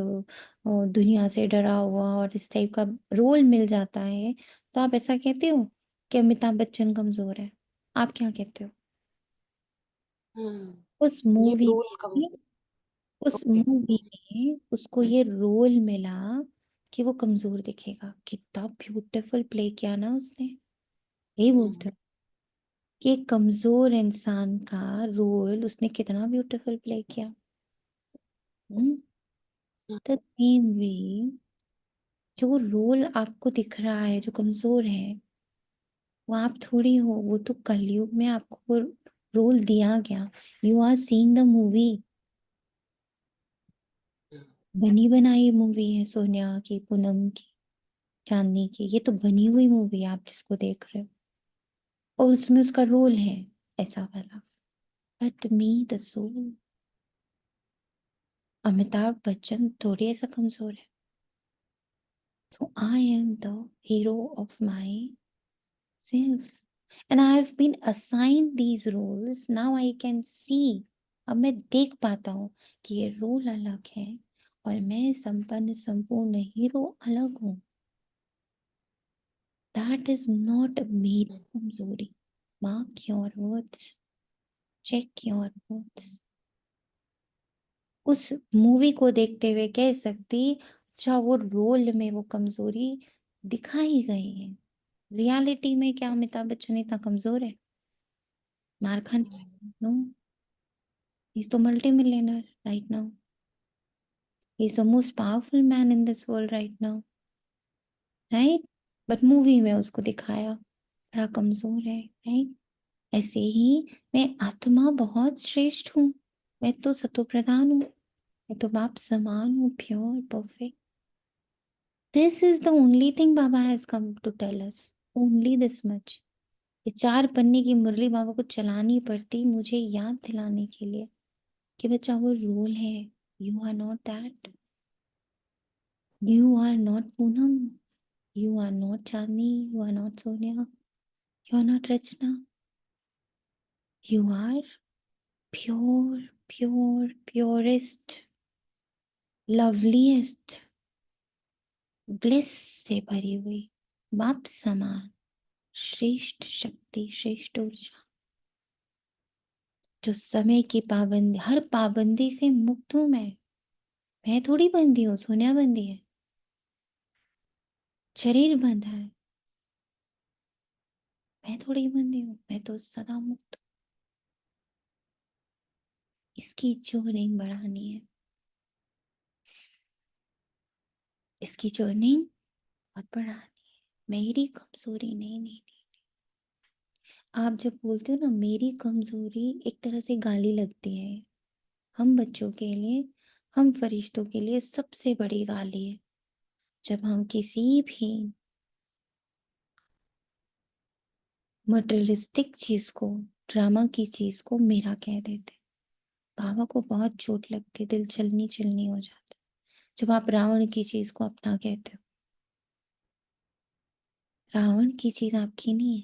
दुनिया से डरा हुआ और इस टाइप का रोल मिल जाता है, तो आप ऐसा कहते हो कि अमिताभ बच्चन कमजोर है? आप क्या कहते हो? उस ये मूवी रोल कम। में, उस ओके। मूवी में उसको ये रोल मिला कि वो कमजोर दिखेगा। कितना ब्यूटीफुल प्ले किया ना उसने। यही बोलते हो कि एक कमजोर इंसान का रोल उसने कितना ब्यूटीफुल प्ले किया। द सेम वे, जो रोल आपको दिख रहा है जो कमजोर है, वो आप थोड़ी हो, वो तो कलयुग में आपको वो रोल दिया गया। You are seeing the movie, बनी बनाई मूवी है सोनिया की, पूनम की, चांदनी की। ये तो बनी हुई मूवी है आप जिसको देख रहे हो, और उसमें उसका रोल है ऐसा वाला। But me the soul, Amitabh Bachchan थोड़ी ऐसा कमजोर है। So I am the hero of myself. And I have been assigned these roles. Now I can see. अब मैं देख पाता हूँ कि ये रोल अलग है और मैं संपन्न संपूर्ण हीरो अलग हूँ। That is not मेरी कमजोरी। Mark your words. Check your words. उस मूवी को देखते हुए कह सकती, अच्छा वो रोल में वो कमजोरी दिखाई गई है। रियलिटी में क्या अमिताभ बच्चन इतना कमजोर है? मार खाने? No, he is the multi millionaire right now, he is the most powerful man in this world right now, right? But movie में उसको दिखाया बड़ा कमजोर है, राइट? ऐसे ही मैं आत्मा बहुत श्रेष्ठ हूँ, मैं तो सतो प्रधान हूँ, मैं तो बाप समान हूँ, pure perfect. This is the only thing Baba has come to tell us, only this much. ये 4 पन्ने की मुरली बाबा को चलानी पड़ती मुझे याद दिलाने के लिए कि बच्चा वो रोल है। You are not that, you are not Poonam, you are not Chandni, you are not Sonia, you are not Rachna, you are pure pure purest, loveliest, bliss से भरी हुई, बाप समान श्रेष्ठ शक्ति, श्रेष्ठ ऊर्जा, जो समय की पाबंदी, हर पाबंदी से मुक्त हूं मैं थोड़ी बंदी हूँ, सोनिया बंदी है, शरीर बंधा है, मैं थोड़ी बंदी हूँ, मैं तो सदा मुक्त हूँ। इसकी ट्यूनिंग बढ़ानी है, इसकी ट्यूनिंग बहुत बढ़ानी है। मेरी कमजोरी नहीं, नहीं, नहीं। आप जब बोलते हो ना मेरी कमजोरी, एक तरह से गाली लगती है। हम बच्चों के लिए, हम फरिश्तों के लिए सबसे बड़ी गाली है जब हम किसी भी मटेरियलिस्टिक चीज को, ड्रामा की चीज को मेरा कह देते। बाबा को बहुत चोट लगती, दिल चलनी चलनी हो जाता जब आप रावण की चीज को अपना कहते हो। रावण की चीज आपकी नहीं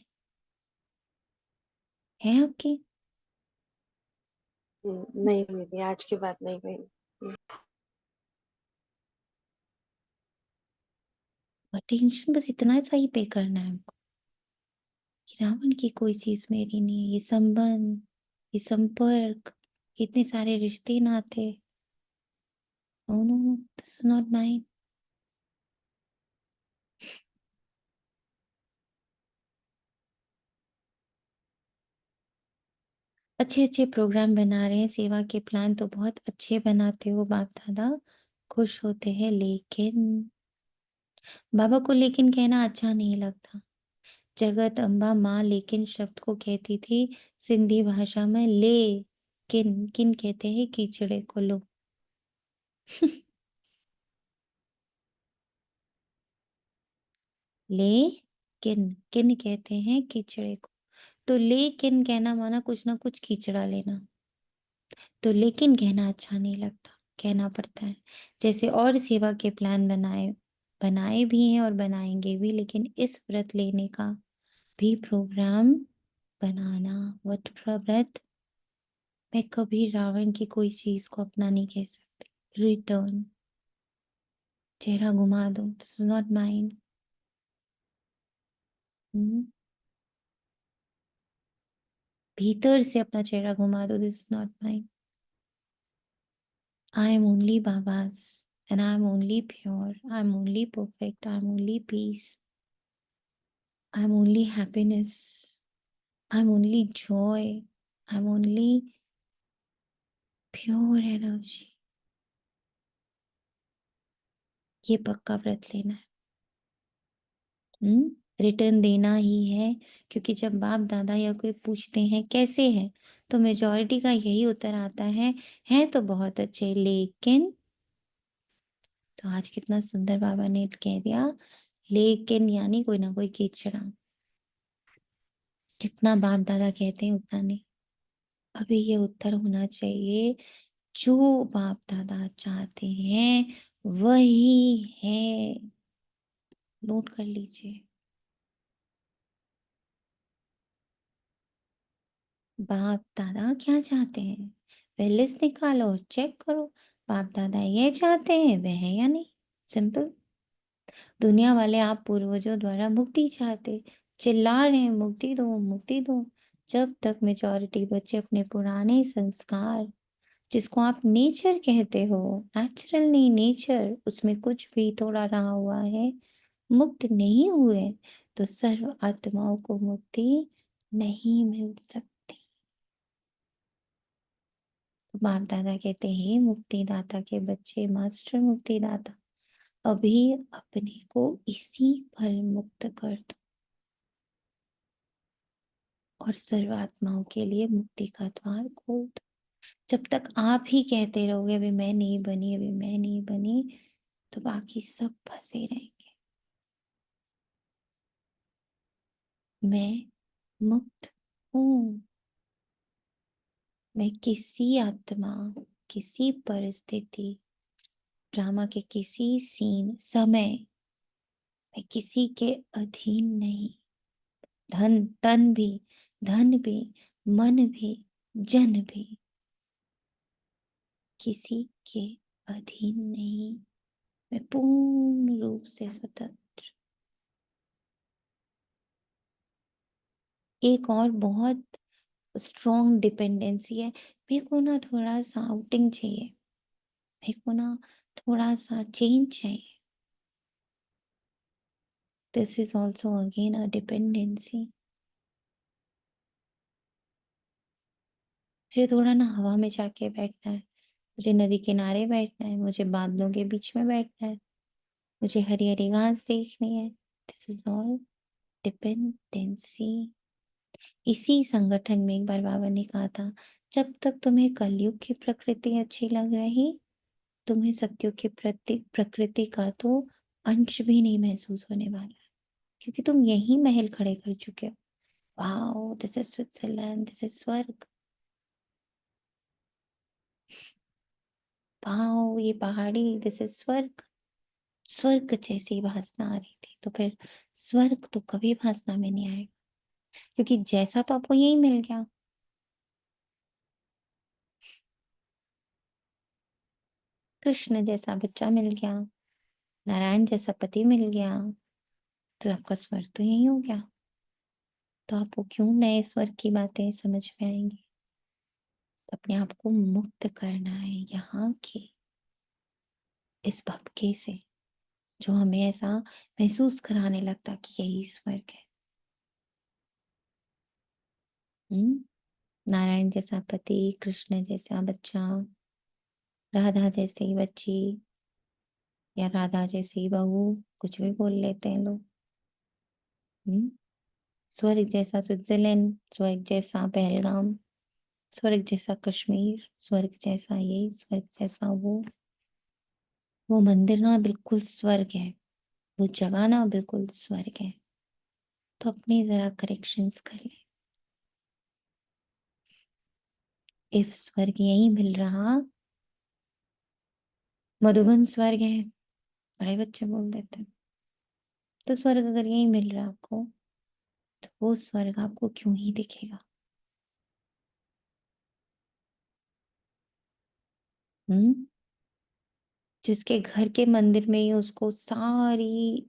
है आपकी। नहीं दीदी, आज की बात नहीं कही। अटेंशन बस इतना सा ही पे करना है हमको कि रावण की कोई चीज मेरी नहीं है। ये संबंध, ये संपर्क, इतने सारे रिश्ते नाते, no no no, this is not mine. अच्छे अच्छे प्रोग्राम बना रहे हैं, सेवा के प्लान तो बहुत अच्छे बनाते हो बाप दादा, खुश होते हैं, लेकिन बाबा को लेकिन कहना अच्छा नहीं लगता। जगत अम्बा माँ लेकिन शब्द को कहती थी सिंधी भाषा में, ले किन किन कहते हैं कीचड़े को लो। ले किन किन कहते हैं कीचड़े को, तो लेकिन कहना माना कुछ ना कुछ कीचड़ा लेना, तो लेकिन कहना अच्छा नहीं लगता, कहना पड़ता है। जैसे और सेवा के प्लान बनाए बनाए भी हैं और बनाएंगे भी, लेकिन इस व्रत लेने का भी प्रोग्राम बनाना। वट व्रत, मैं कभी रावण की कोई चीज को अपना नहीं कह सकती। रिटर्न, चेहरा घुमा दो, दिस इज नॉट माइंड। भीतर से अपना चेहरा घुमा दो, this is not mind. I am only Baba's, and I'm only pure, I'm only perfect, I'm only peace, I'm only happiness, I'm only joy, I'm only pure energy। ये पक्का व्रत लेना है। रिटर्न देना ही है, क्योंकि जब बाप दादा या कोई पूछते हैं कैसे हैं, तो मेजॉरिटी का यही उत्तर आता है तो बहुत अच्छे, लेकिन। तो आज कितना सुंदर बाबा ने कह दिया, लेकिन यानी कोई ना कोई कीचड़ा। जितना बाप दादा कहते हैं उतना नहीं। अभी ये उत्तर होना चाहिए, जो बाप दादा चाहते हैं वही है। नोट कर लीजिए, बाप दादा क्या चाहते हैं, वह लिस्ट निकालो और चेक करो, बाप दादा ये चाहते हैं वह है या नहीं। सिंपल। दुनिया वाले आप पूर्वजों द्वारा मुक्ति चाहते, चिल्ला रहे हैं मुक्ति दो मुक्ति दो। जब तक मेजॉरिटी बच्चे अपने पुराने संस्कार, जिसको आप नेचर कहते हो, नेचुरल नहीं नेचर, उसमें कुछ भी थोड़ा रहा हुआ है, मुक्त नहीं हुए, तो सर्व आत्माओं को मुक्ति नहीं मिल सकती। तो बाप दादा कहते हैं, मुक्तिदाता के बच्चे, मास्टर मुक्तिदाता, अभी अपने को इसी पल मुक्त कर दो और सर्वात्माओं के लिए मुक्ति का द्वार खोल दो। जब तक आप ही कहते रहोगे अभी मैं नहीं बनी, अभी मैं नहीं बनी, तो बाकी सब फंसे रहेंगे। मैं मुक्त हूं। मैं किसी आत्मा, किसी परिस्थिति, ड्रामा के किसी सीन, समय, मैं किसी के अधीन नहीं। धन भी, धन भी, मन भी, जन भी, किसी के अधीन नहीं। मैं पूर्ण रूप से स्वतंत्र। एक और बहुत स्ट्रॉन्ग डिपेंडेंसी है, मेरे को ना थोड़ा सा आउटिंग चाहिए, मेरे को ना थोड़ा सा चेंज चाहिए। This is also again a dependency. मुझे थोड़ा ना हवा में जाके बैठना है, मुझे नदी किनारे बैठना है, मुझे बादलों के बीच में बैठना है, मुझे हरी हरी घास देखनी है। This is all dependency. इसी संगठन में एक बार बाबा ने कहा था, जब तक तुम्हें कलयुग की प्रकृति अच्छी लग रही, तुम्हें सत्युग की प्रकृति का तो अंश भी नहीं महसूस होने वाला है, क्योंकि तुम यही महल खड़े कर चुके हो। Wow, this is Switzerland, this is स्वर्ग। वाओ, ये पहाड़ी, दिस इज स्वर्ग। स्वर्ग जैसी वासना आ रही थी, तो फिर स्वर्ग तो कभी वासना में नहीं आएगा, क्योंकि जैसा तो आपको यही मिल गया। कृष्ण जैसा बच्चा मिल गया, नारायण जैसा पति मिल गया, तो आपका स्वर्ग तो यही हो गया। तो आपको क्यों नए स्वर्ग की बातें समझ में आएंगी? तो अपने आप को मुक्त करना है यहाँ के इस भपके से, जो हमें ऐसा महसूस कराने लगता कि यही स्वर्ग है। नारायण जैसा पति, कृष्ण जैसा बच्चा, राधा जैसी बच्ची, या राधा जैसी बहू, कुछ भी बोल लेते हैं लोग। स्वर्ग जैसा स्विट्जरलैंड, स्वर्ग जैसा पहलगाम, स्वर्ग जैसा कश्मीर, स्वर्ग जैसा ये, स्वर्ग जैसा वो मंदिर ना बिल्कुल स्वर्ग है, वो जगह ना बिल्कुल स्वर्ग है। तो अपनी जरा करेक्शंस कर ले। इफ स्वर्ग यही मिल रहा, मधुबन स्वर्ग है, बड़े बच्चे बोल देते हैं, तो स्वर्ग अगर यही मिल रहा आपको, तो वो स्वर्ग आपको क्यों ही दिखेगा? हम्म जिसके घर के मंदिर में ही उसको सारी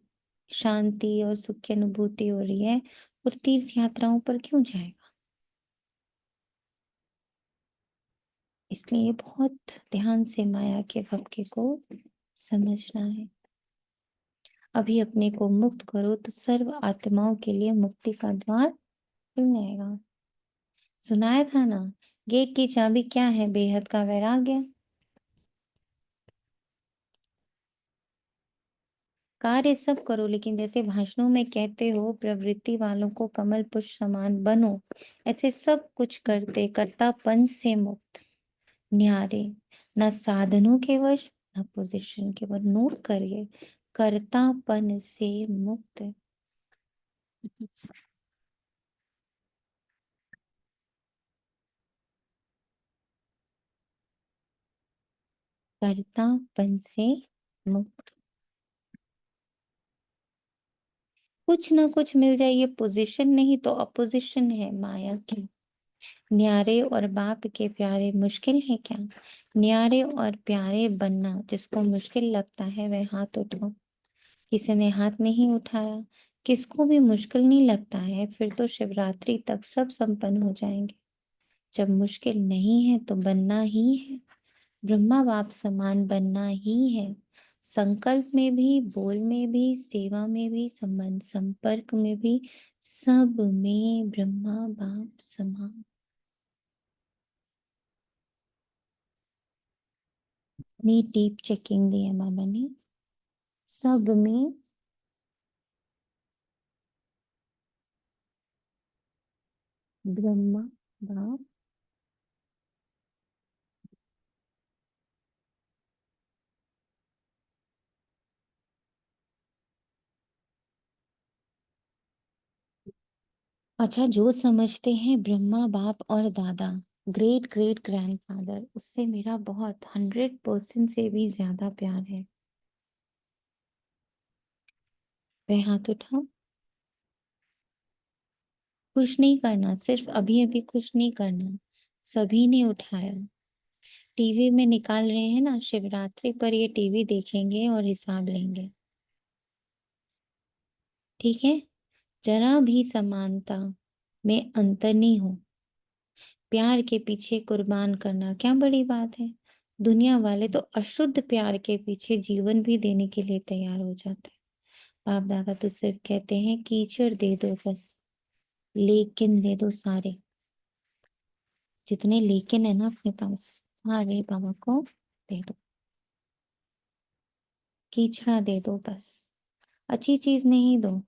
शांति और सुख की अनुभूति हो रही है, और तीर्थ यात्राओं पर क्यों जाएगा? इसलिए बहुत ध्यान से माया के भपके को समझना है। अभी अपने को मुक्त करो तो सर्व आत्माओं के लिए मुक्ति का द्वार खुल जाएगा। सुनाया था ना, गेट की चाबी क्या है? बेहद का वैराग्य। कार्य सब करो, लेकिन जैसे भाषणों में कहते हो प्रवृत्ति वालों को कमल पुष्प समान बनो, ऐसे सब कुछ करते कर्तापन से मुक्त, न्यारे, न साधनों के वश न पोजीशन के वश। नोट करिए, कर्तापन से मुक्त। कर्तापन से मुक्त। कुछ ना कुछ मिल जाए, ये पोजीशन नहीं तो अपोजिशन है माया की। न्यारे और बाप के प्यारे मुश्किल है क्या? न्यारे और प्यारे बनना जिसको मुश्किल लगता है वह हाथ उठाओ। किसी ने हाथ नहीं उठाया। किसको भी मुश्किल नहीं लगता है, फिर तो शिवरात्रि तक सब संपन्न हो जाएंगे। जब मुश्किल नहीं है तो बनना ही है, ब्रह्मा बाप समान बनना ही है। संकल्प में भी, बोल में भी, सेवा में भी, संबंध संपर्क में भी, सब में ब्रह्मा बाप समान। इतनी डीप चेकिंग दी है बाबा ने, सब में ब्रह्मा बाप। अच्छा, जो समझते हैं ब्रह्मा बाप और दादा, ग्रेट ग्रेट ग्रैंडफादर, उससे मेरा बहुत 100% से भी ज्यादा प्यार है, वह हाथ उठाओ। खुश नहीं करना, सिर्फ अभी अभी खुश नहीं करना, सभी ने उठाया। टीवी में निकाल रहे हैं ना, शिवरात्रि पर ये टीवी देखेंगे और हिसाब लेंगे, ठीक है? जरा भी समानता में अंतर नहीं हो। प्यार के पीछे कुर्बान करना क्या बड़ी बात है? दुनिया वाले तो अशुद्ध प्यार के पीछे जीवन भी देने के लिए तैयार हो जाते हैं। बाप दादा तो सिर्फ कहते हैं कीचड़ दे दो बस, लेकिन दे दो सारे। जितने लेकिन है ना अपने पास, सारे बाबा को दे दो। कीचड़ा दे दो बस, अच्छी चीज नहीं दो।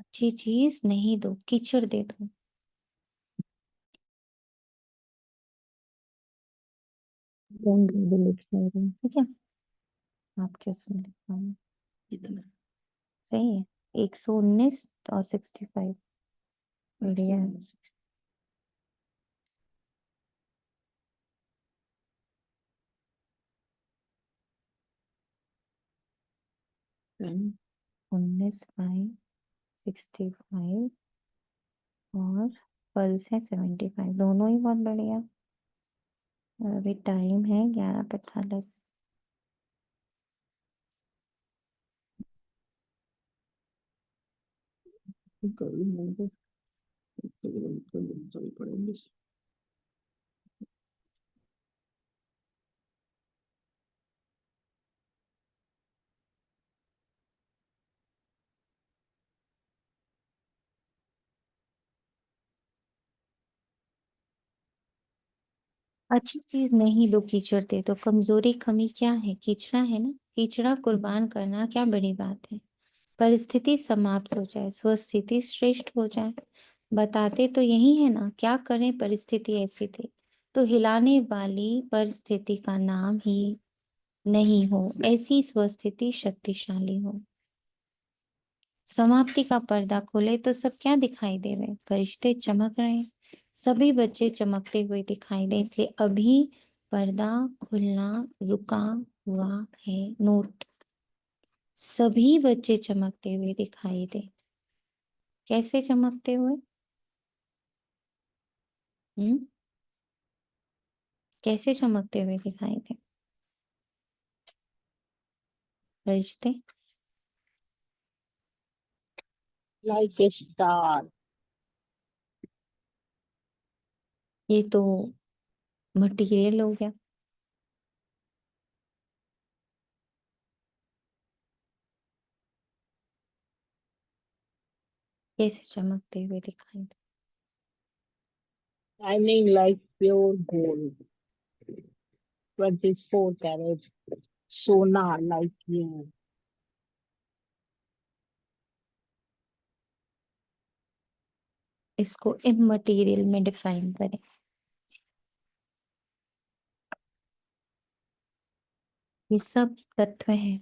अच्छी चीज नहीं दो, कीचड़ दे दो। लिख रहे हैं, ठीक है? आपके उसमें लिखा है, सही है। 119 और 65 बढ़िया है। 19/65 और पल्स है 75, दोनों ही बहुत बढ़िया। और अभी टाइम है 11:45। अच्छी चीज नहीं दो, कीचड़ दे दो। कमजोरी कमी क्या है? कीचड़ा है ना, कीचड़ा कुर्बान करना क्या बड़ी बात है? परिस्थिति समाप्त हो जाए, स्वस्थिति श्रेष्ठ हो जाए। बताते तो यही है ना, क्या करें परिस्थिति ऐसी थी। तो हिलाने वाली परिस्थिति का नाम ही नहीं हो, ऐसी स्वस्थिति शक्तिशाली हो। समाप्ति का पर्दा खोले तो सब क्या दिखाई दे रहे? फरिश्ते चमक रहे हैं, सभी बच्चे चमकते हुए दिखाई दे, इसलिए अभी पर्दा खुलना रुका हुआ है। नोट, सभी बच्चे चमकते हुए दिखाई दे। कैसे चमकते हुए? हम्म, कैसे चमकते हुए दिखाई दे फरिश्ते? like a star. ये तो मटेरियल हो गया। कैसे चमकते हुए दिखाई दे? Shining like pure gold. 24 carat सोना like you. इसको इममटेरियल में डिफाइन करें। ये सब तत्व हैं।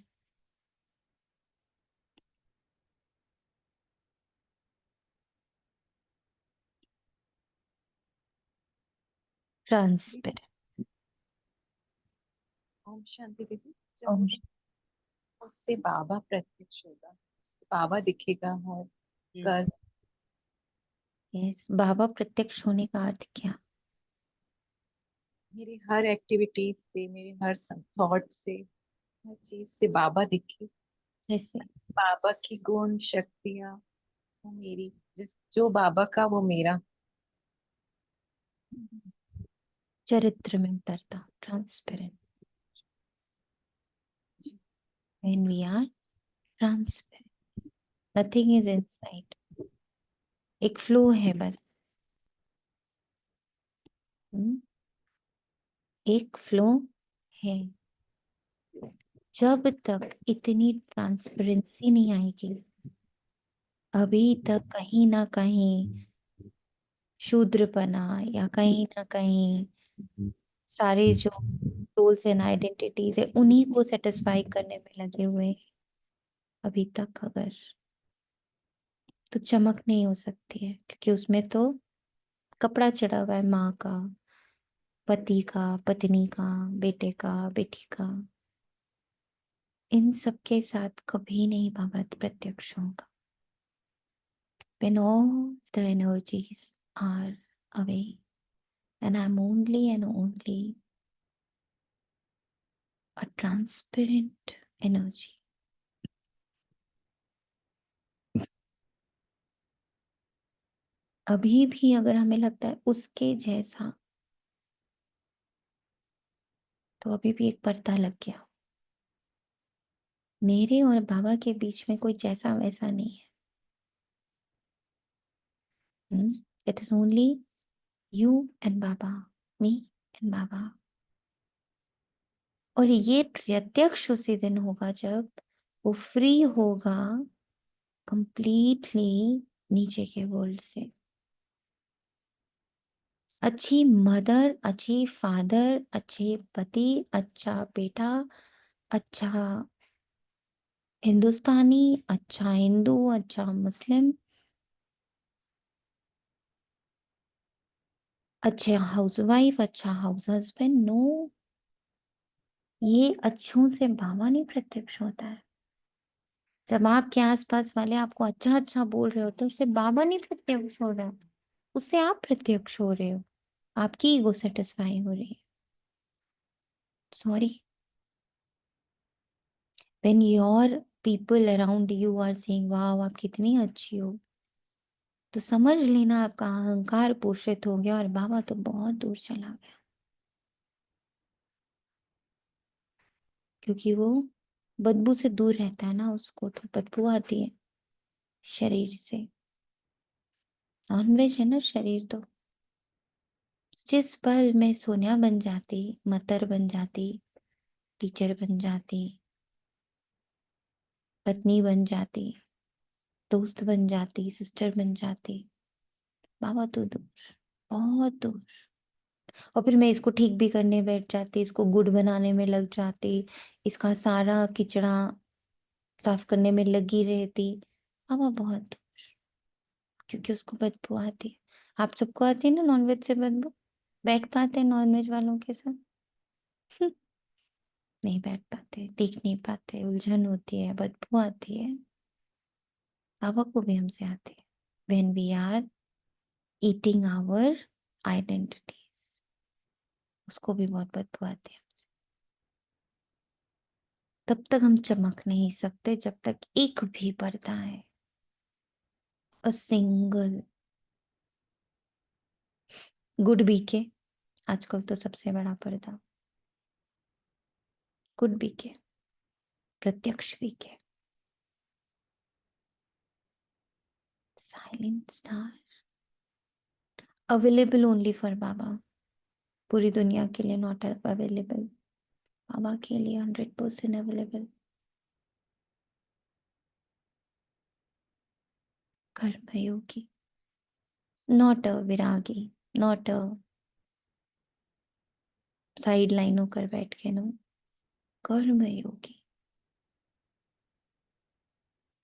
ट्रांसपेरेंट। ओम शांति दीदी। जब उससे बाबा प्रत्यक्ष होगा, बाबा दिखेगा और कर यस, बाबा प्रत्यक्ष होने का अर्थ क्या? मेरी हर एक्टिविटीज से, मेरे हर थॉट से, हर चीज से बाबा दिखे। जैसे बाबा की गुण शक्तियाँ वो मेरी, जो बाबा का वो मेरा। चरित्र में उतरता। Transparent. When we are transparent, nothing is inside. एक फ्लो है बस। एक फ्लो है। जब तक इतनी ट्रांसपेरेंसी नहीं आएगी, अभी तक कहीं ना कहीं शूद्रपना या कहीं ना कहीं सारे जो रोल्स एंड आइडेंटिटीज है उन्हीं को सेटिस्फाई करने में लगे हुए हैं। अभी तक अगर तो चमक नहीं हो सकती है, क्योंकि उसमें तो कपड़ा चढ़ा हुआ है, माँ का, पति का, पत्नी का, बेटे का, बेटी का। इन सब के साथ कभी नहीं बाबा प्रत्यक्ष होगा। When all the energies are away and I'm only and only a transparent energy. अभी भी अगर हमें लगता है उसके जैसा, तो अभी भी एक पर्दा लग गया। मेरे और बाबा के बीच में कोई जैसा वैसा नहीं है। It is only you and Baba, me and Baba. और ये प्रत्यक्ष उसी दिन होगा जब वो फ्री होगा कंप्लीटली नीचे के वर्ल्ड से। अच्छी मदर, अच्छी फादर, अच्छे पति, अच्छा बेटा, अच्छा हिंदुस्तानी, अच्छा हिंदू, अच्छा मुस्लिम, अच्छे हाउसवाइफ, अच्छा हाउस हस्बैंड। नो, ये अच्छों से बाबा नहीं प्रत्यक्ष होता है। जब आपके आसपास वाले आपको अच्छा अच्छा बोल रहे हो तो उससे बाबा नहीं प्रत्यक्ष हो रहा है, उससे आप प्रत्यक्ष हो रहे हो। आपकी ईगो सेटिस्फाई हो रही है। Sorry. When your people around you are saying वाह आप कितनी अच्छी हो, तो समझ लेना आपका अहंकार पोषित हो गया और बाबा तो बहुत दूर चला गया। क्योंकि वो बदबू से दूर रहता है ना, उसको तो बदबू आती है शरीर से। नॉनवेज है ना शरीर तो। जिस पल मैं सोनिया बन जाती, मतर बन जाती, टीचर बन जाती, पत्नी बन जाती, दोस्त बन जाती, सिस्टर बन जाती, बाबा तो दूर, बहुत दूर। और फिर मैं इसको ठीक भी करने बैठ जाती, इसको गुड बनाने में लग जाती, इसका सारा किचड़ा साफ करने में लगी रहती। बाबा बहुत दूर, क्योंकि उसको बदबू आती है। आप सबको आती है ना नॉनवेज से बदबू? बैठ पाते हैं नॉनवेज वालों के साथ? नहीं बैठ पाते, देख नहीं पाते, उलझन होती है, बदबू आती है। बाबा को भी हमसे आती है। When we are eating our identities, उसको भी बहुत बदबू आती है हमसे। तब तक हम चमक नहीं सकते जब तक एक भी पर्दा है, अ सिंगल गुड बी के। आजकल तो सबसे बड़ा पर्दा गुड बी के, प्रत्यक्ष B K, silent star, available only for Baba, पूरी दुनिया के लिए नॉट अवेलेबल। बाबा के लिए 100% अवेलेबल। कर्मयोगी, नॉट अ विरागी, नॉट अ साइड लाइन होकर बैठ के, नो, कर्मयोगी।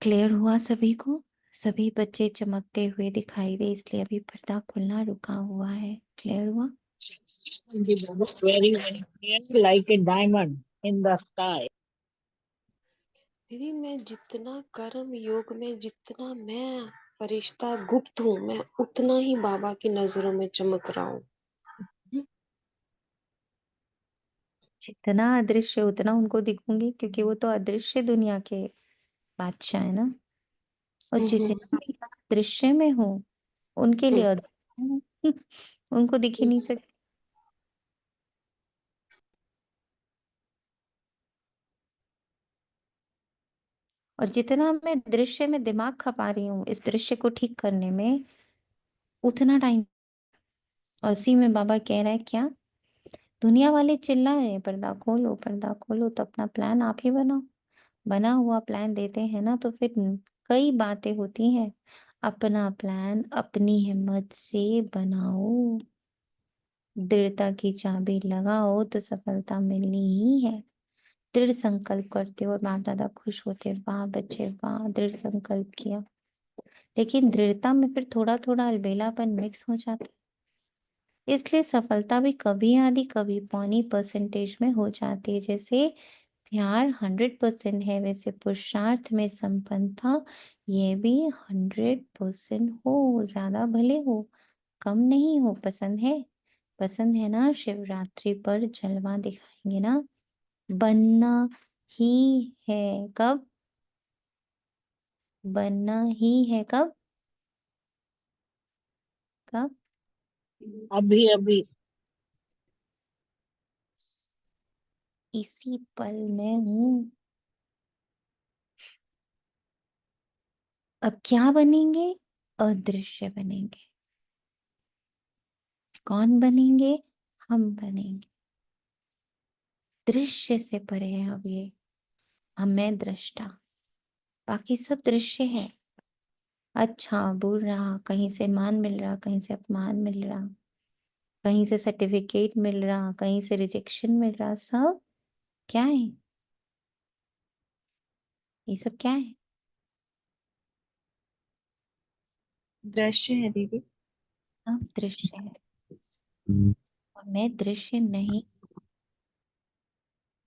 क्लियर हुआ सभी को? सभी बच्चे चमकते हुए दिखाई दे, इसलिए अभी पर्दा खुलना रुका हुआ है। क्लियर हुआ? जी Baba, very very clear, like a diamond in the sky. दीदी मैं जितना कर्म योग में जितना मैं फरिश्ता गुप्त हूँ, मैं उतना ही बाबा की नजरों में चमक रहा हूँ। जितना अदृश्य उतना उनको दिखूंगी, क्योंकि वो तो अदृश्य दुनिया के बादशाह है ना। और जितना भी दृश्य में हो उनके लिए अदृश्य हूँ। उनको दिख ही नहीं सकती। और जितना मैं दृश्य में दिमाग खपा रही हूँ इस दृश्य को ठीक करने में, उतना टाइम। और उसी में बाबा कह रहा है क्या, दुनिया वाले चिल्ला रहे हैं पर्दा खोलो पर्दा खोलो, तो अपना प्लान आप ही बनाओ। बना हुआ प्लान देते हैं ना तो फिर कई बातें होती हैं। अपना प्लान अपनी हिम्मत से बनाओ, दृढ़ता की चाबी लगाओ तो सफलता मिलनी ही है। दृढ़ संकल्प करते हो और बाप दादा खुश होते हैं, वाह बच्चे वाह, दृढ़ संकल्प किया। लेकिन दृढ़ता में फिर थोड़ा थोड़ा अलबेलापन मिक्स हो जाता है, इसलिए सफलता भी कभी आधी कभी पौनी परसेंटेज में हो जाती है। जैसे प्यार 100% है, वैसे पुरुषार्थ में संपन्नता ये भी 100% हो। ज्यादा भले हो, कम नहीं हो। पसंद है? पसंद है ना? शिवरात्रि पर जलवा दिखाएंगे ना। बनना ही है कब? बनना ही है कब? कब? अभी अभी। इसी पल में हूँ। अब क्या बनेंगे? अदृश्य बनेंगे। कौन बनेंगे? हम बनेंगे। दृश्य से परे है अब ये। हम, मैं दृष्टा, बाकी सब दृश्य है। अच्छा बुरा, कहीं से मान मिल रहा, कहीं से अपमान मिल रहा, कहीं से सर्टिफिकेट मिल रहा, कहीं से रिजेक्शन मिल रहा, सब क्या है? ये सब क्या है? दृश्य है दीदी। सब दृश्य है। और मैं दृश्य नहीं,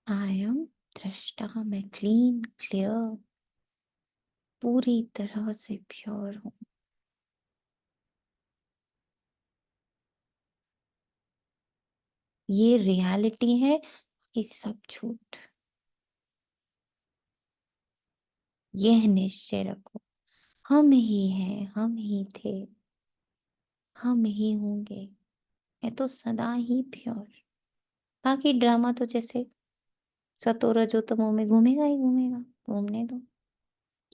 आई एम दृष्टा। मैं क्लीन क्लियर पूरी तरह से प्योर हूँ। ये रियलिटी है, ये सब झूठ। यह निश्चय रखो, हम ही हैं, हम ही थे, हम ही होंगे। मैं तो सदा ही प्योर। बाकी ड्रामा तो जैसे सतोरा जो तमो में घूमेगा ही घूमेगा, घूमने दो।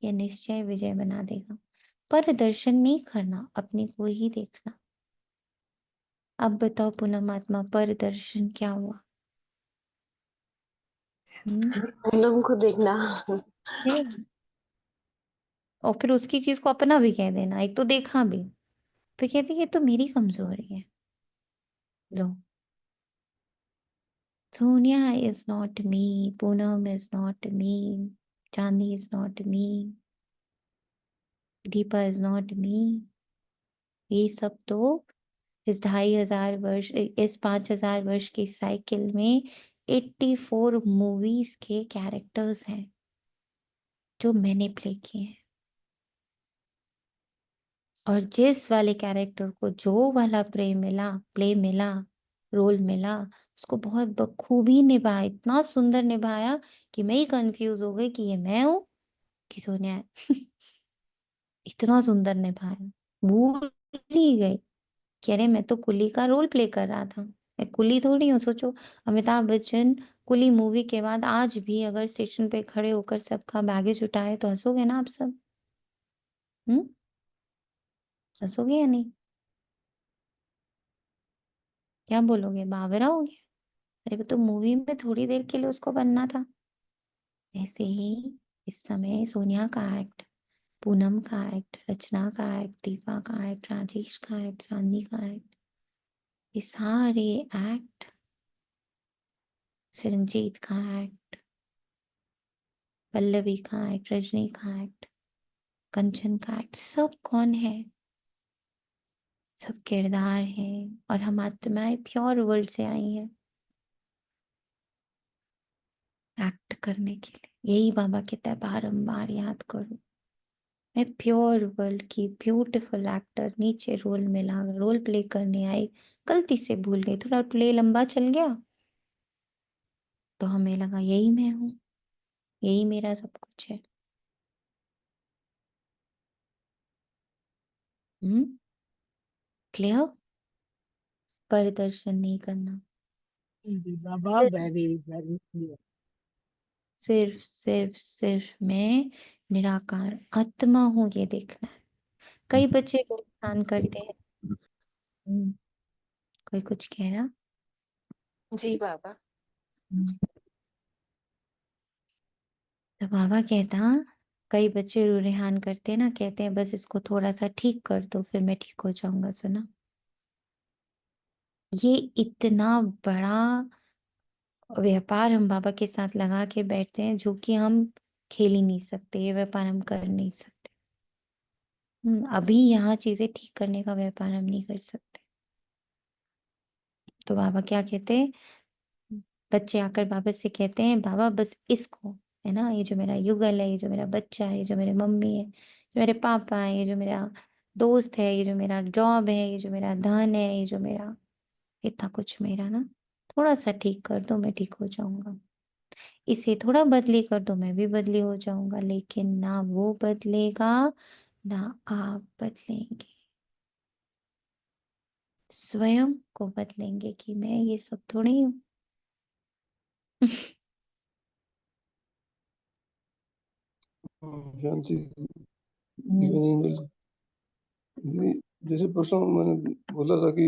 ये निश्चय विजय बना देगा। पर दर्शन नहीं करना, अपने को ही देखना। अब बताओ पूनम आत्मा, पर दर्शन क्या हुआ? पूनम को देखना। ये, और फिर उसकी चीज को अपना भी कह देना, एक तो देखा भी, फिर कहती ये तो मेरी कमजोरी है। लो, Sonia is not me, Poonam is not me, Chandi is not me, Deepa is not me. ये सब तो इस 2500 वर्ष, इस 5000 वर्ष की साइकिल में 84 मूवीज के कैरेक्टर्स हैं जो मैंने प्ले किए हैं। और जिस वाले कैरेक्टर को जो वाला प्ले मिला, रोल मिला, उसको बहुत बखूबी निभाया, इतना सुंदर निभाया कि मैं ही कंफ्यूज हो गई कि ये मैं हूं कि सोनिया है। इतना सुंदर निभाया, भूल ही गई कि अरे मैं तो कुली का रोल प्ले कर रहा था। मैं कुली थोड़ी हूँ। सोचो, अमिताभ बच्चन कुली मूवी के बाद आज भी अगर स्टेशन पे खड़े होकर सबका बैगेज उठाए तो हंसोगे ना आप सब? हम्म? हंसोगे या नहीं? क्या बोलोगे? बावरा हो गया? अरे वो तो मूवी में थोड़ी देर के लिए उसको बनना था। ऐसे ही इस समय सोनिया का एक्ट, पूनम का एक्ट, रचना का एक्ट, दीपा का एक्ट, राजेश का एक्ट, चांदी का एक्ट, ये सारे एक्ट, चिरंजीत का एक्ट, पल्लवी का एक्ट, रजनी का एक्ट, कंचन का एक्ट, सब कौन है? सब किरदार हैं और हम आत्माएं प्योर वर्ल्ड से आई हैं एक्ट करने के लिए। यही बाबा कहता है बारंबार याद करो, मैं प्योर वर्ल्ड की ब्यूटीफुल एक्टर नीचे रोल में ला रोल प्ले करने आई, गलती से भूल गई, थोड़ा प्ले लंबा चल गया तो हमें लगा यही मैं हूँ, यही मेरा सब कुछ है। क्लियर? प्रदर्शन नहीं करना, जी बाबा, सिर्फ वेरी वेरी क्लियर। सिर्फ सिर्फ सिर्फ मैं निराकार आत्मा हूँ, ये देखना है। कई बच्चे ध्यान करते हैं। हम्म, कोई कुछ कह रहा? जी बाबा। हम्म, तो बाबा कहता, कई बच्चे रुझान करते हैं ना, कहते हैं बस इसको थोड़ा सा ठीक कर दो फिर मैं ठीक हो जाऊंगा। सुना, ये इतना बड़ा व्यापार हम बाबा के साथ लगा के बैठते हैं जो कि हम खेल ही नहीं सकते, ये व्यापार हम कर नहीं सकते। अभी यहाँ चीजें ठीक करने का व्यापार हम नहीं कर सकते। तो बाबा क्या कहते हैं, बच्चे आकर बाबा से कहते हैं बाबा बस इसको, है ना, ये जो मेरा युगल है, ये जो मेरा बच्चा है, ये जो मेरे मम्मी है, जो मेरे पापा है, ये जो मेरा दोस्त है, ये जो मेरा जॉब है, ये जो मेरा धन है, ये जो मेरा इतना कुछ मेरा ना, थोड़ा सा ठीक कर दो मैं ठीक हो जाऊंगा। इसे थोड़ा बदली कर दो मैं भी बदली हो जाऊंगा। लेकिन ना वो बदलेगा ना आप बदलेंगे, स्वयं को बदलेंगे कि मैं ये सब थोड़ी हूँ। शांति हम्म, ये जैसे परसों मैंने बोला था कि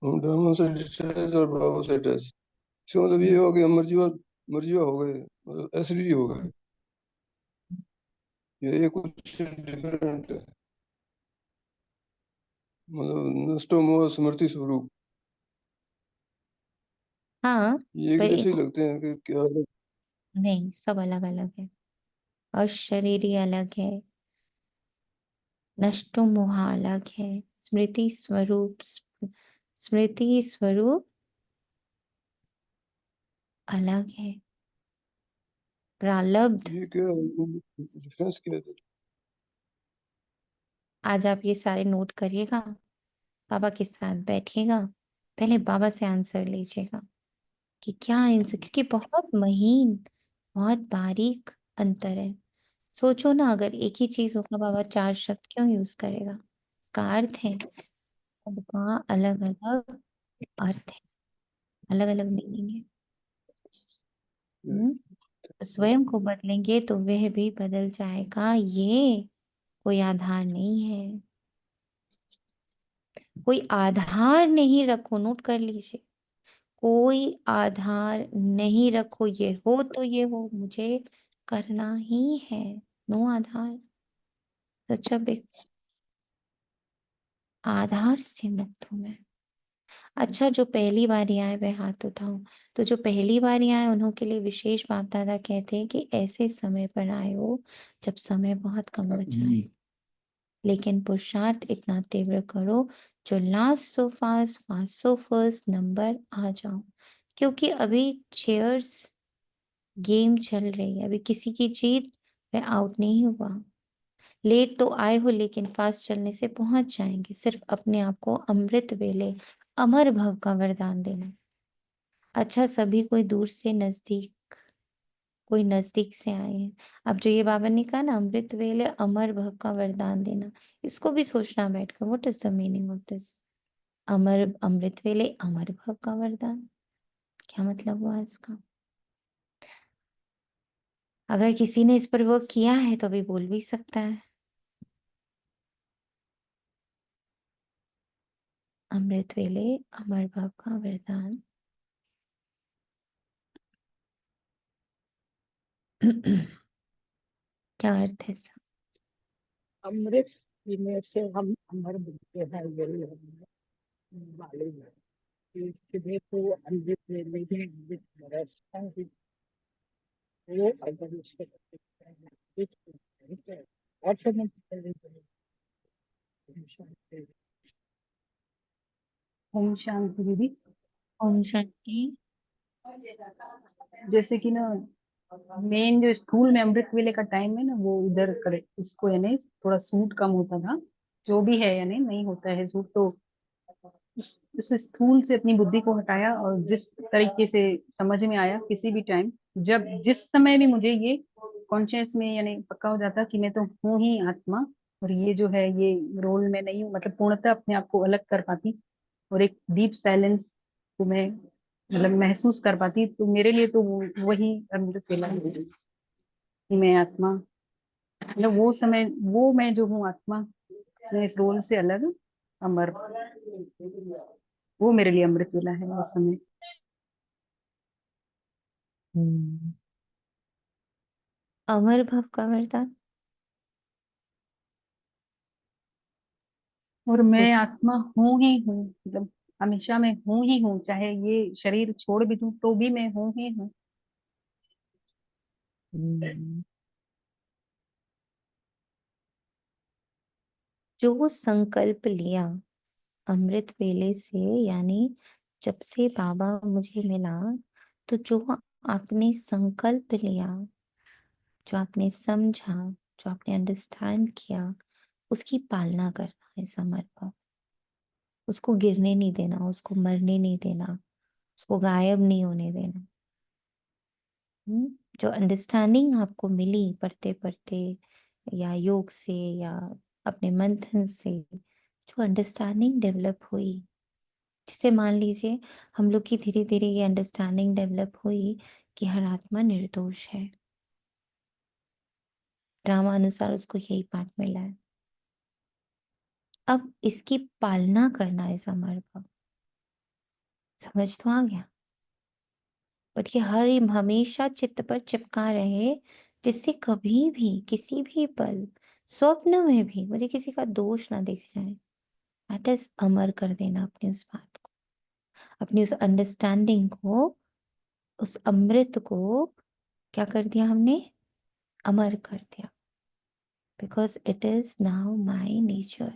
हम ड्रामा से डिस्चार्ज और बाबा से अटैच, इसका मतलब ये हो कि हम मर्जीवा हो गए, मतलब एसिडिटी हो गए, ये कुछ डिफरेंट है, मतलब नष्टो मोह स्मृति स्वरूप, हाँ, ये एक पर जैसे ही एक लगते हैं कि क्या अलग। नहीं, सब अलग अलग है। और शरीरी अलग है, नष्टो मोह अलग है, स्मृति स्वरूप स्मृति स्वरूप अलग है, प्रालब्ध। ये क्या डिफरेंस क्या है? आज आप ये सारे नोट करिएगा, बाबा के साथ बैठिएगा, पहले बाबा से आंसर लीजिएगा कि क्या इनसे, क्योंकि बहुत महीन, बहुत बारीक अंतर है। सोचो ना, अगर एक ही चीज होगा बाबा चार शब्द क्यों यूज करेगा? इसका अर्थ है सबका अलग अलग अर्थ है, अलग अलग मीनिंग है। हम्म? स्वयं को बदलेंगे तो वह भी बदल जाएगा, ये कोई आधार नहीं है। कोई आधार नहीं रखो, नोट कर लीजिए, कोई आधार नहीं रखो, ये हो तो ये हो, मुझे करना ही है। नो आधार, सच्चा आधार से मुक्त हूं मैं। अच्छा, जो पहली बार आए वह हाथ उठाओ। तो जो पहली बार आए उन्हों के लिए विशेष बाप दादा कहते हैं कि ऐसे समय पर आए हो जब समय बहुत कम बचा है, लेकिन पुरुषार्थ इतना तीव्र करो जो last so fast fast so first number आ जाओ। क्योंकि अभी चेयर्स गेम चल रही है, अभी किसी की जीत वह आउट नहीं हुआ। लेट तो आए हो लेकिन फास्ट चलने से पहुंच जाएंगे। सिर्फ अपने आप को अमृत वेले अमर भव का वरदान देना। अच्छा, सभी कोई दूर से नजदीक, कोई नजदीक से आए हैं। अब जो ये बाबा ने कहा ना, अमृत वेले अमर भव का वरदान देना, इसको भी सोचना बैठकर, what is the meaning of this? अमर, अमृत वेले अमर भव का वरदान, क्या मतलब हुआ इसका? अगर किसी ने इस पर वर्क किया है तो अभी बोल भी सकता है। अमृत वेले अमर भव का वरदान, क्या अर्थ है इसका? अमृत पीने से हम अमर बनते हैं, यही हम मालूम है कि तुम्हें तो अमृत लेने में अमृत बरसता है, वो अगर उसके अमृत को पीते हैं, ऑटोमेटिकली ओम शांति दीदी। ओम शांति। जैसे कि ना मेन जो स्कूल में अमृत वेले का टाइम है ना, वो इधर करे इसको यानी थोड़ा सूट कम होता था, जो भी है यानी नहीं होता है सूट, तो उस स्थूल से अपनी बुद्धि को हटाया और जिस तरीके से समझ में आया किसी भी टाइम, जब जिस समय भी मुझे ये कॉन्शियस में यानी पक्का हो जाता कि मैं तो हूँ ही आत्मा, और ये जो है ये रोल में नहीं हूँ, मतलब पूर्णतः अपने आप को अलग कर पाती और एक डीप साइलेंस को मैं मतलब महसूस कर पाती, तो मेरे लिए तो वही अमृत वेला है कि मैं आत्मा, मतलब वो समय वो मैं जो हूँ आत्मा, मैं इस रोल से अलग अमर, वो मेरे लिए अमृत वेला है उस समय। अमर भव का वरदान। और मैं सोचो। आत्मा हूँ ही हूँ, मतलब हमेशा मैं हूँ ही हूँ, चाहे ये शरीर छोड़ भी दूं तो भी मैं हूँ ही हूँ। जो संकल्प लिया अमृत वेले से, यानी जब से बाबा मुझे मिला, तो जो आपने संकल्प लिया, जो आपने समझा, जो आपने अंडरस्टैंड किया, उसकी पालना करना है समर्पण। उसको गिरने नहीं देना, उसको मरने नहीं देना, उसको गायब नहीं होने देना। जो अंडरस्टैंडिंग आपको मिली पढ़ते पढ़ते, या योग से, या अपने मंथन से, जो अंडरस्टैंडिंग डेवलप हुई, जिसे मान लीजिए हम लोग की धीरे धीरे ये अंडरस्टैंडिंग डेवलप हुई कि हर आत्मा निर्दोष है। रामानुसार उसको यही पाठ मिला है। अब इसकी पालना करना है समर्पण। समझ तो आ गया? बट ये हमेशा चित्त पर चिपका रहे, जिससे कभी भी किसी भी पल स्वप्न में भी मुझे किसी का दोष ना दिख जाए। दैट इज अमर कर देना अपनी उस बात को, अपनी उस अंडरस्टैंडिंग को, उस अमृत को क्या कर दिया हमने? अमर कर दिया। Because it is now my nature.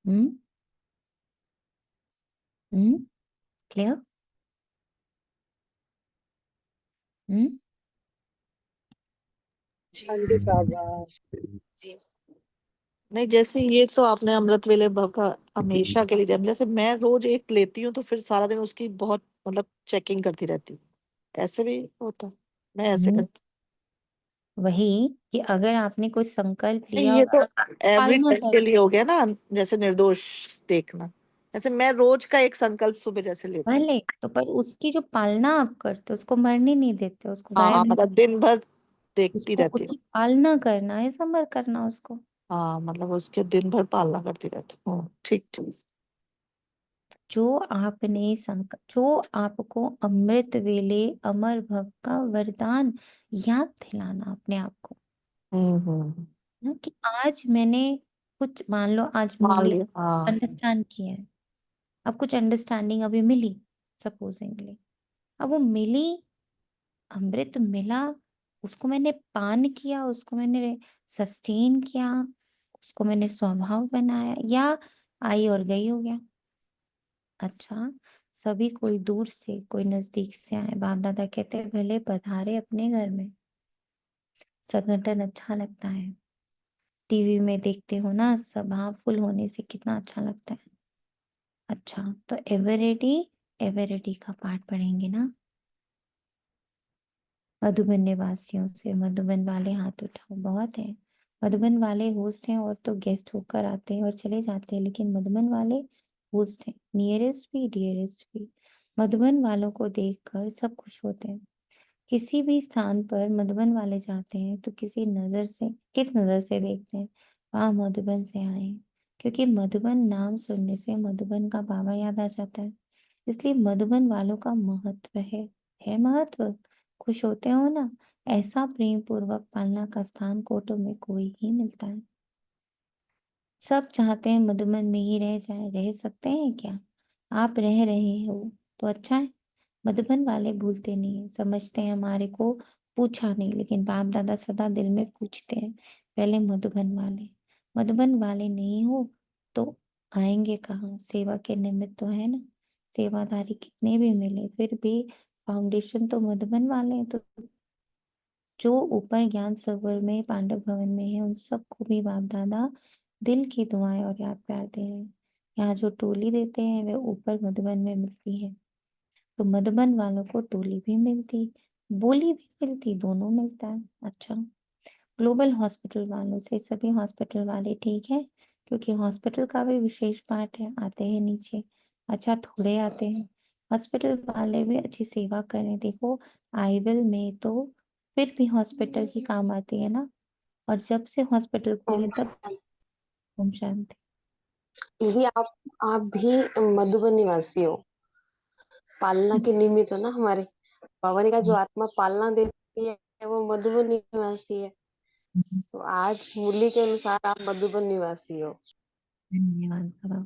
Hmm clear? Hmm शांति बाबा। नहीं, जैसे ये तो आपने अमृत वेले भव का हमेशा के लिए दिया, जैसे मैं रोज एक लेती हूँ तो फिर सारा दिन उसकी बहुत मतलब चेकिंग करती रहती हूँ, ऐसे भी होता है? मैं ऐसे हम्म करती वही कि अगर आपने कोई संकल्प हूँ। लिया ये और तो एवरी पालना टाइम कर, के लिए हो गया ना, जैसे निर्दोष देखना, जैसे मैं रोज का एक संकल्प सुबह जैसे लेती हूँ। भले तो, पर उसकी जो पालना आप करते हो, उसको मरने नहीं देते, उसको हाँ, गायब नहीं, मतलब दिन भर देखती उसको रहती हूँ। उसकी पालना करना है, समर करना उसको। हाँ, मतलब उसके दिन भर पालना करती रहती हूँ। ठीक ठीक। जो आपको अमृत वेले अमर भव का वरदान याद दिलाना अपने आप को, ना कि आज मैंने कुछ, मान लो आज मान मुरली लिया, हाँ। अंडरस्टैंड किया है, अब कुछ अंडरस्टैंडिंग अभी मिली, सपोजिंगली, अब वो मिली, अमृत मिला, उसको मैंने पान किया, उसको मैंने सस्टेन किया, उसको मैंने स्वभाव बनाया, या आई और गई हो गया। अच्छा, सभी कोई दूर से कोई नजदीक से आए, बाप दादा कहते हैं भले पधारे अपने घर में, संगठन अच्छा लगता है, टीवी में देखते हो ना सभा फुल होने से कितना अच्छा लगता है। अच्छा, तो एवरेडी का पाठ पढ़ेंगे ना। मधुबन निवासियों से, मधुबन वाले हाथ उठाओ, बहुत है। मधुबन वाले होस्ट हैं और तो गेस्ट होकर आते हैं और चले जाते हैं, लेकिन मधुबन वाले होस्ट हैं, नियरेस्ट भी डियरेस्ट भी। मधुबन वालों को देखकर सब खुश होते हैं। किसी भी स्थान पर मधुबन वाले जाते हैं तो किस नजर से देखते हैं? वहाँ मधुबन से आए हैं। क्योंकि मधुबन नाम सुनने से मधुबन का बाबा याद आ जाता है, इसलिए मधुबन वालों का महत्व है महत्व। खुश होते हो ना? ऐसा प्रेम पूर्वक पालना का स्थान कोर्टों में कोई ही मिलता है। सब चाहते हैं मधुबन में ही रह जाए, रह सकते हैं क्या? आप रह रहे हो तो अच्छा है। मधुबन वाले भूलते नहीं है, समझते हैं हमारे को पूछा नहीं, लेकिन बाप दादा सदा दिल में पूछते हैं पहले मधुबन वाले। मधुबन वाले नहीं हो तो आएंगे कहाँ? सेवा के निमित्त तो है ना। सेवादारी कितने भी मिले फिर भी फाउंडेशन तो मधुबन वाले हैं। तो जो ऊपर ज्ञान सरोवर में पांडव भवन में है उन सबको भी बाप दादा दिल की दुआएं और याद प्यार दे रहे हैं। यहाँ जो टोली देते हैं वे ऊपर मधुबन में मिलती है। तो मधुबन वालों को टोली भी मिलती, बोली भी मिलती, दोनों मिलता है। अच्छा, ग्लोबल हॉस्पिटल वालों से सभी हॉस्पिटल वाले ठीक है, क्योंकि हॉस्पिटल का भी विशेष पार्ट है, आते हैं नीचे। अच्छा, थोड़े आते हैं हॉस्पिटल वाले भी अच्छी सेवा करें। देखो आई विल में तो फिर भी हॉस्पिटल ही काम आती है ना, और जब से हॉस्पिटल खुले ओम तब शांति। ओम शांति। दीदी आप भी मधुबन निवासी हो, पालना के निमित्त हो ना हमारे। भवानी का जो आत्मा पालना देती है वो मधुबन निवासी है। तो आज मुरली के अनुसार आप मधुबन निवासी हो। धन्यवाद बाबा।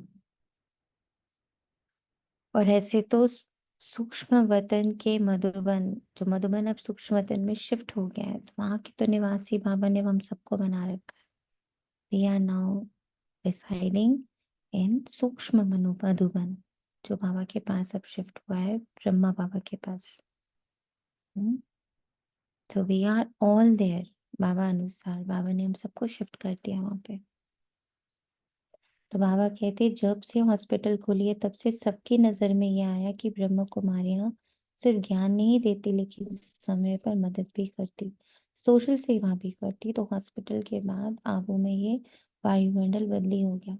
और ऐसे तो सूक्ष्म वतन के मधुबन, जो मधुबन अब सूक्ष्म वतन में शिफ्ट हो गया है, तो वहां के तो निवासी बाबा ने हम सबको बना रखा है। We are now residing in सूक्ष्म मनु मधुबन, जो बाबा के पास अब शिफ्ट हुआ है, ब्रह्मा बाबा के पास। तो वी आर ऑल देयर। बाबा अनुसार बाबा ने हम सबको शिफ्ट कर दिया वहां पे। तो बाबा कहते जब से हॉस्पिटल खुली है तब से सबकी नजर में ये आया कि ब्रह्म कुमारियां सिर्फ ज्ञान नहीं देती, लेकिन समय पर मदद भी करती, सोशल सेवा भी करती। तो हॉस्पिटल के बाद आबू में ये वायुमंडल बदली हो गया।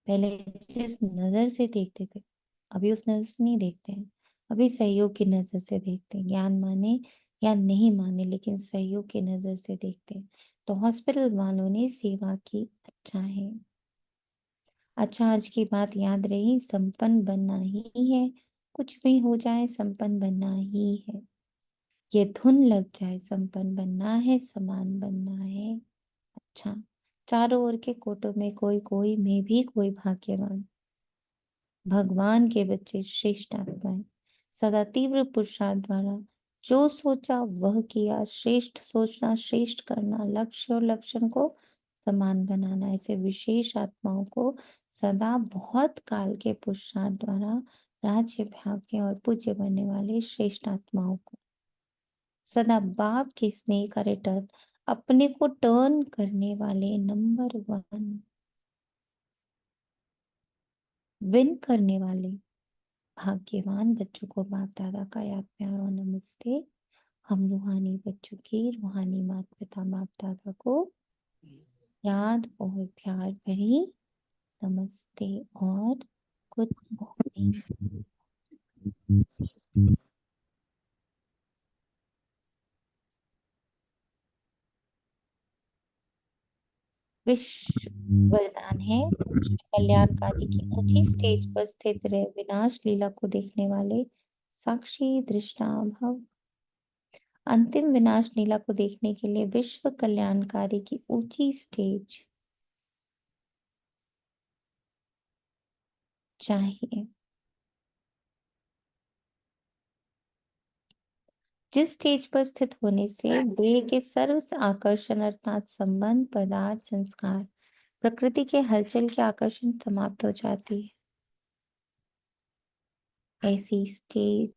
पहले जिस नजर से देखते थे अभी उस नजर से नहीं देखते हैं। अभी सहयोग की नजर से देखते हैं, ज्ञान माने या नहीं माने लेकिन सहयोग की नजर से देखते हैं। तो हॉस्पिटल वालों ने सेवा की। अच्छा है। अच्छा, आज की बात याद रही, संपन्न बनना ही है। कुछ भी हो जाए संपन्न बनना ही है। ये धुन लग जाए संपन्न बनना है, समान बनना है। अच्छा, चारों ओर के कोटों में कोई कोई, मैं भी कोई भाग्यवान। भगवान के बच्चे श्रेष्ठ आत्माएं, सदा तीव्र पुरुषार्थ द्वारा जो सोचा वह किया। श्रेष्ठ सोचना, श्रेष्ठ करना, लक्ष्य और लक्षण को समान बनाना, ऐसे विशेष आत्माओं को सदा बहुत काल के पुरुषार्थ द्वारा राज्य भाग्य और पूज्य बनने वाले श्रेष्ठ आत्माओं को सदा बाप के स्नेह का रिटर्न, अपने को टर्न करने वाले नंबर 1 विन करने वाले भाग्यवान बच्चों को बाप दादा का याद प्यार और नमस्ते। हम रूहानी बच्चों की रूहानी माता पिता बाप दादा को याद और प्यार भरी नमस्ते और गुड मॉर्निंग। विश्व वरदान है, विश्व कल्याणकारी की ऊंची स्टेज पर स्थित रहे विनाश लीला को देखने वाले साक्षी दृष्टा भव। अंतिम विनाश लीला को देखने के लिए विश्व कल्याणकारी की ऊंची स्टेज चाहिए। जिस स्टेज पर स्थित होने से देह के सर्व आकर्षण अर्थात संबंध, पदार्थ, संस्कार, प्रकृति के हलचल के आकर्षण समाप्त हो जाती है। ऐसी स्टेज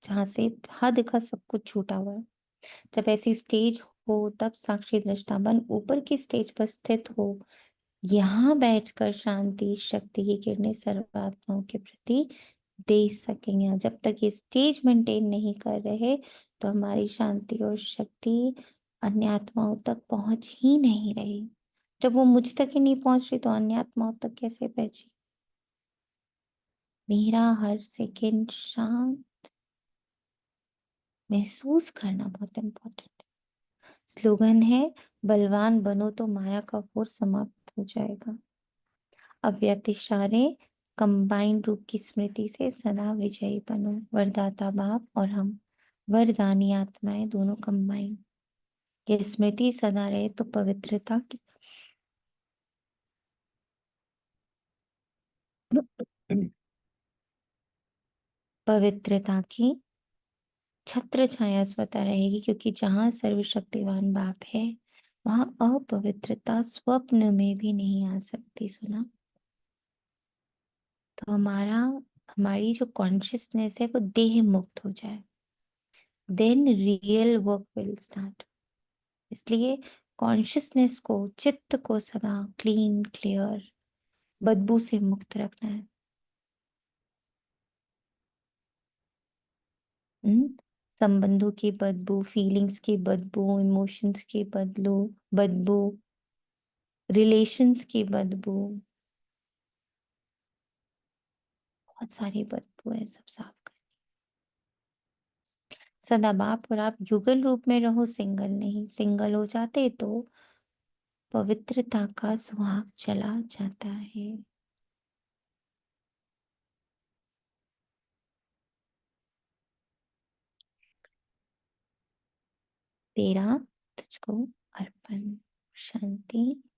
जहां से हद का सब कुछ छूटा हुआ है। जब ऐसी स्टेज हो तब साक्षी दृष्टा बन ऊपर की स्टेज पर स्थित हो, यहाँ बैठकर शांति शक्ति की किरणें सर्वात्माओं के प्रति दे सकेंगे। जब तक ये स्टेज मेंटेन नहीं कर रहे तो हमारी शांति और शक्ति अन्य आत्माओं तक पहुंच ही नहीं रही। जब वो मुझ तक ही नहीं पहुंच रही तो अन्य आत्माओं तक कैसे पहुंची? मेरा हर सेकंड शांत महसूस करना बहुत इम्पोर्टेंट है। स्लोगन है, बलवान बनो तो माया का फोर्स समाप्त हो जाएगा। अव्यक्त इशारे कंबाइंड रूप की स्मृति से सदा विजयी बनो। वरदाता बाप और हम वरदानी आत्माएं दोनों कंबाइन। ये स्मृति सदा रहे तो पवित्रता की पवित्रता की छत्र छाया स्वतः रहेगी, क्योंकि जहां सर्वशक्तिवान बाप है वहां अपवित्रता स्वप्न में भी नहीं आ सकती। सुना? तो हमारी जो कॉन्शियसनेस है वो देह मुक्त हो जाए, then real work will start. इसलिए कॉन्शियसनेस को, चित्त को सदा क्लीन, क्लियर, बदबू से मुक्त रखना है। संबंधों की बदबू, फीलिंग्स की बदबू, इमोशंस की बदबू, रिलेशंस की बदबू, बहुत सारी बदबू है, सब साफ कर। सदा बाप और आप युगल रूप में रहो, सिंगल नहीं। सिंगल हो जाते तो पवित्रता का सुहाग चला जाता है। तेरा तुझको अर्पण। शांति।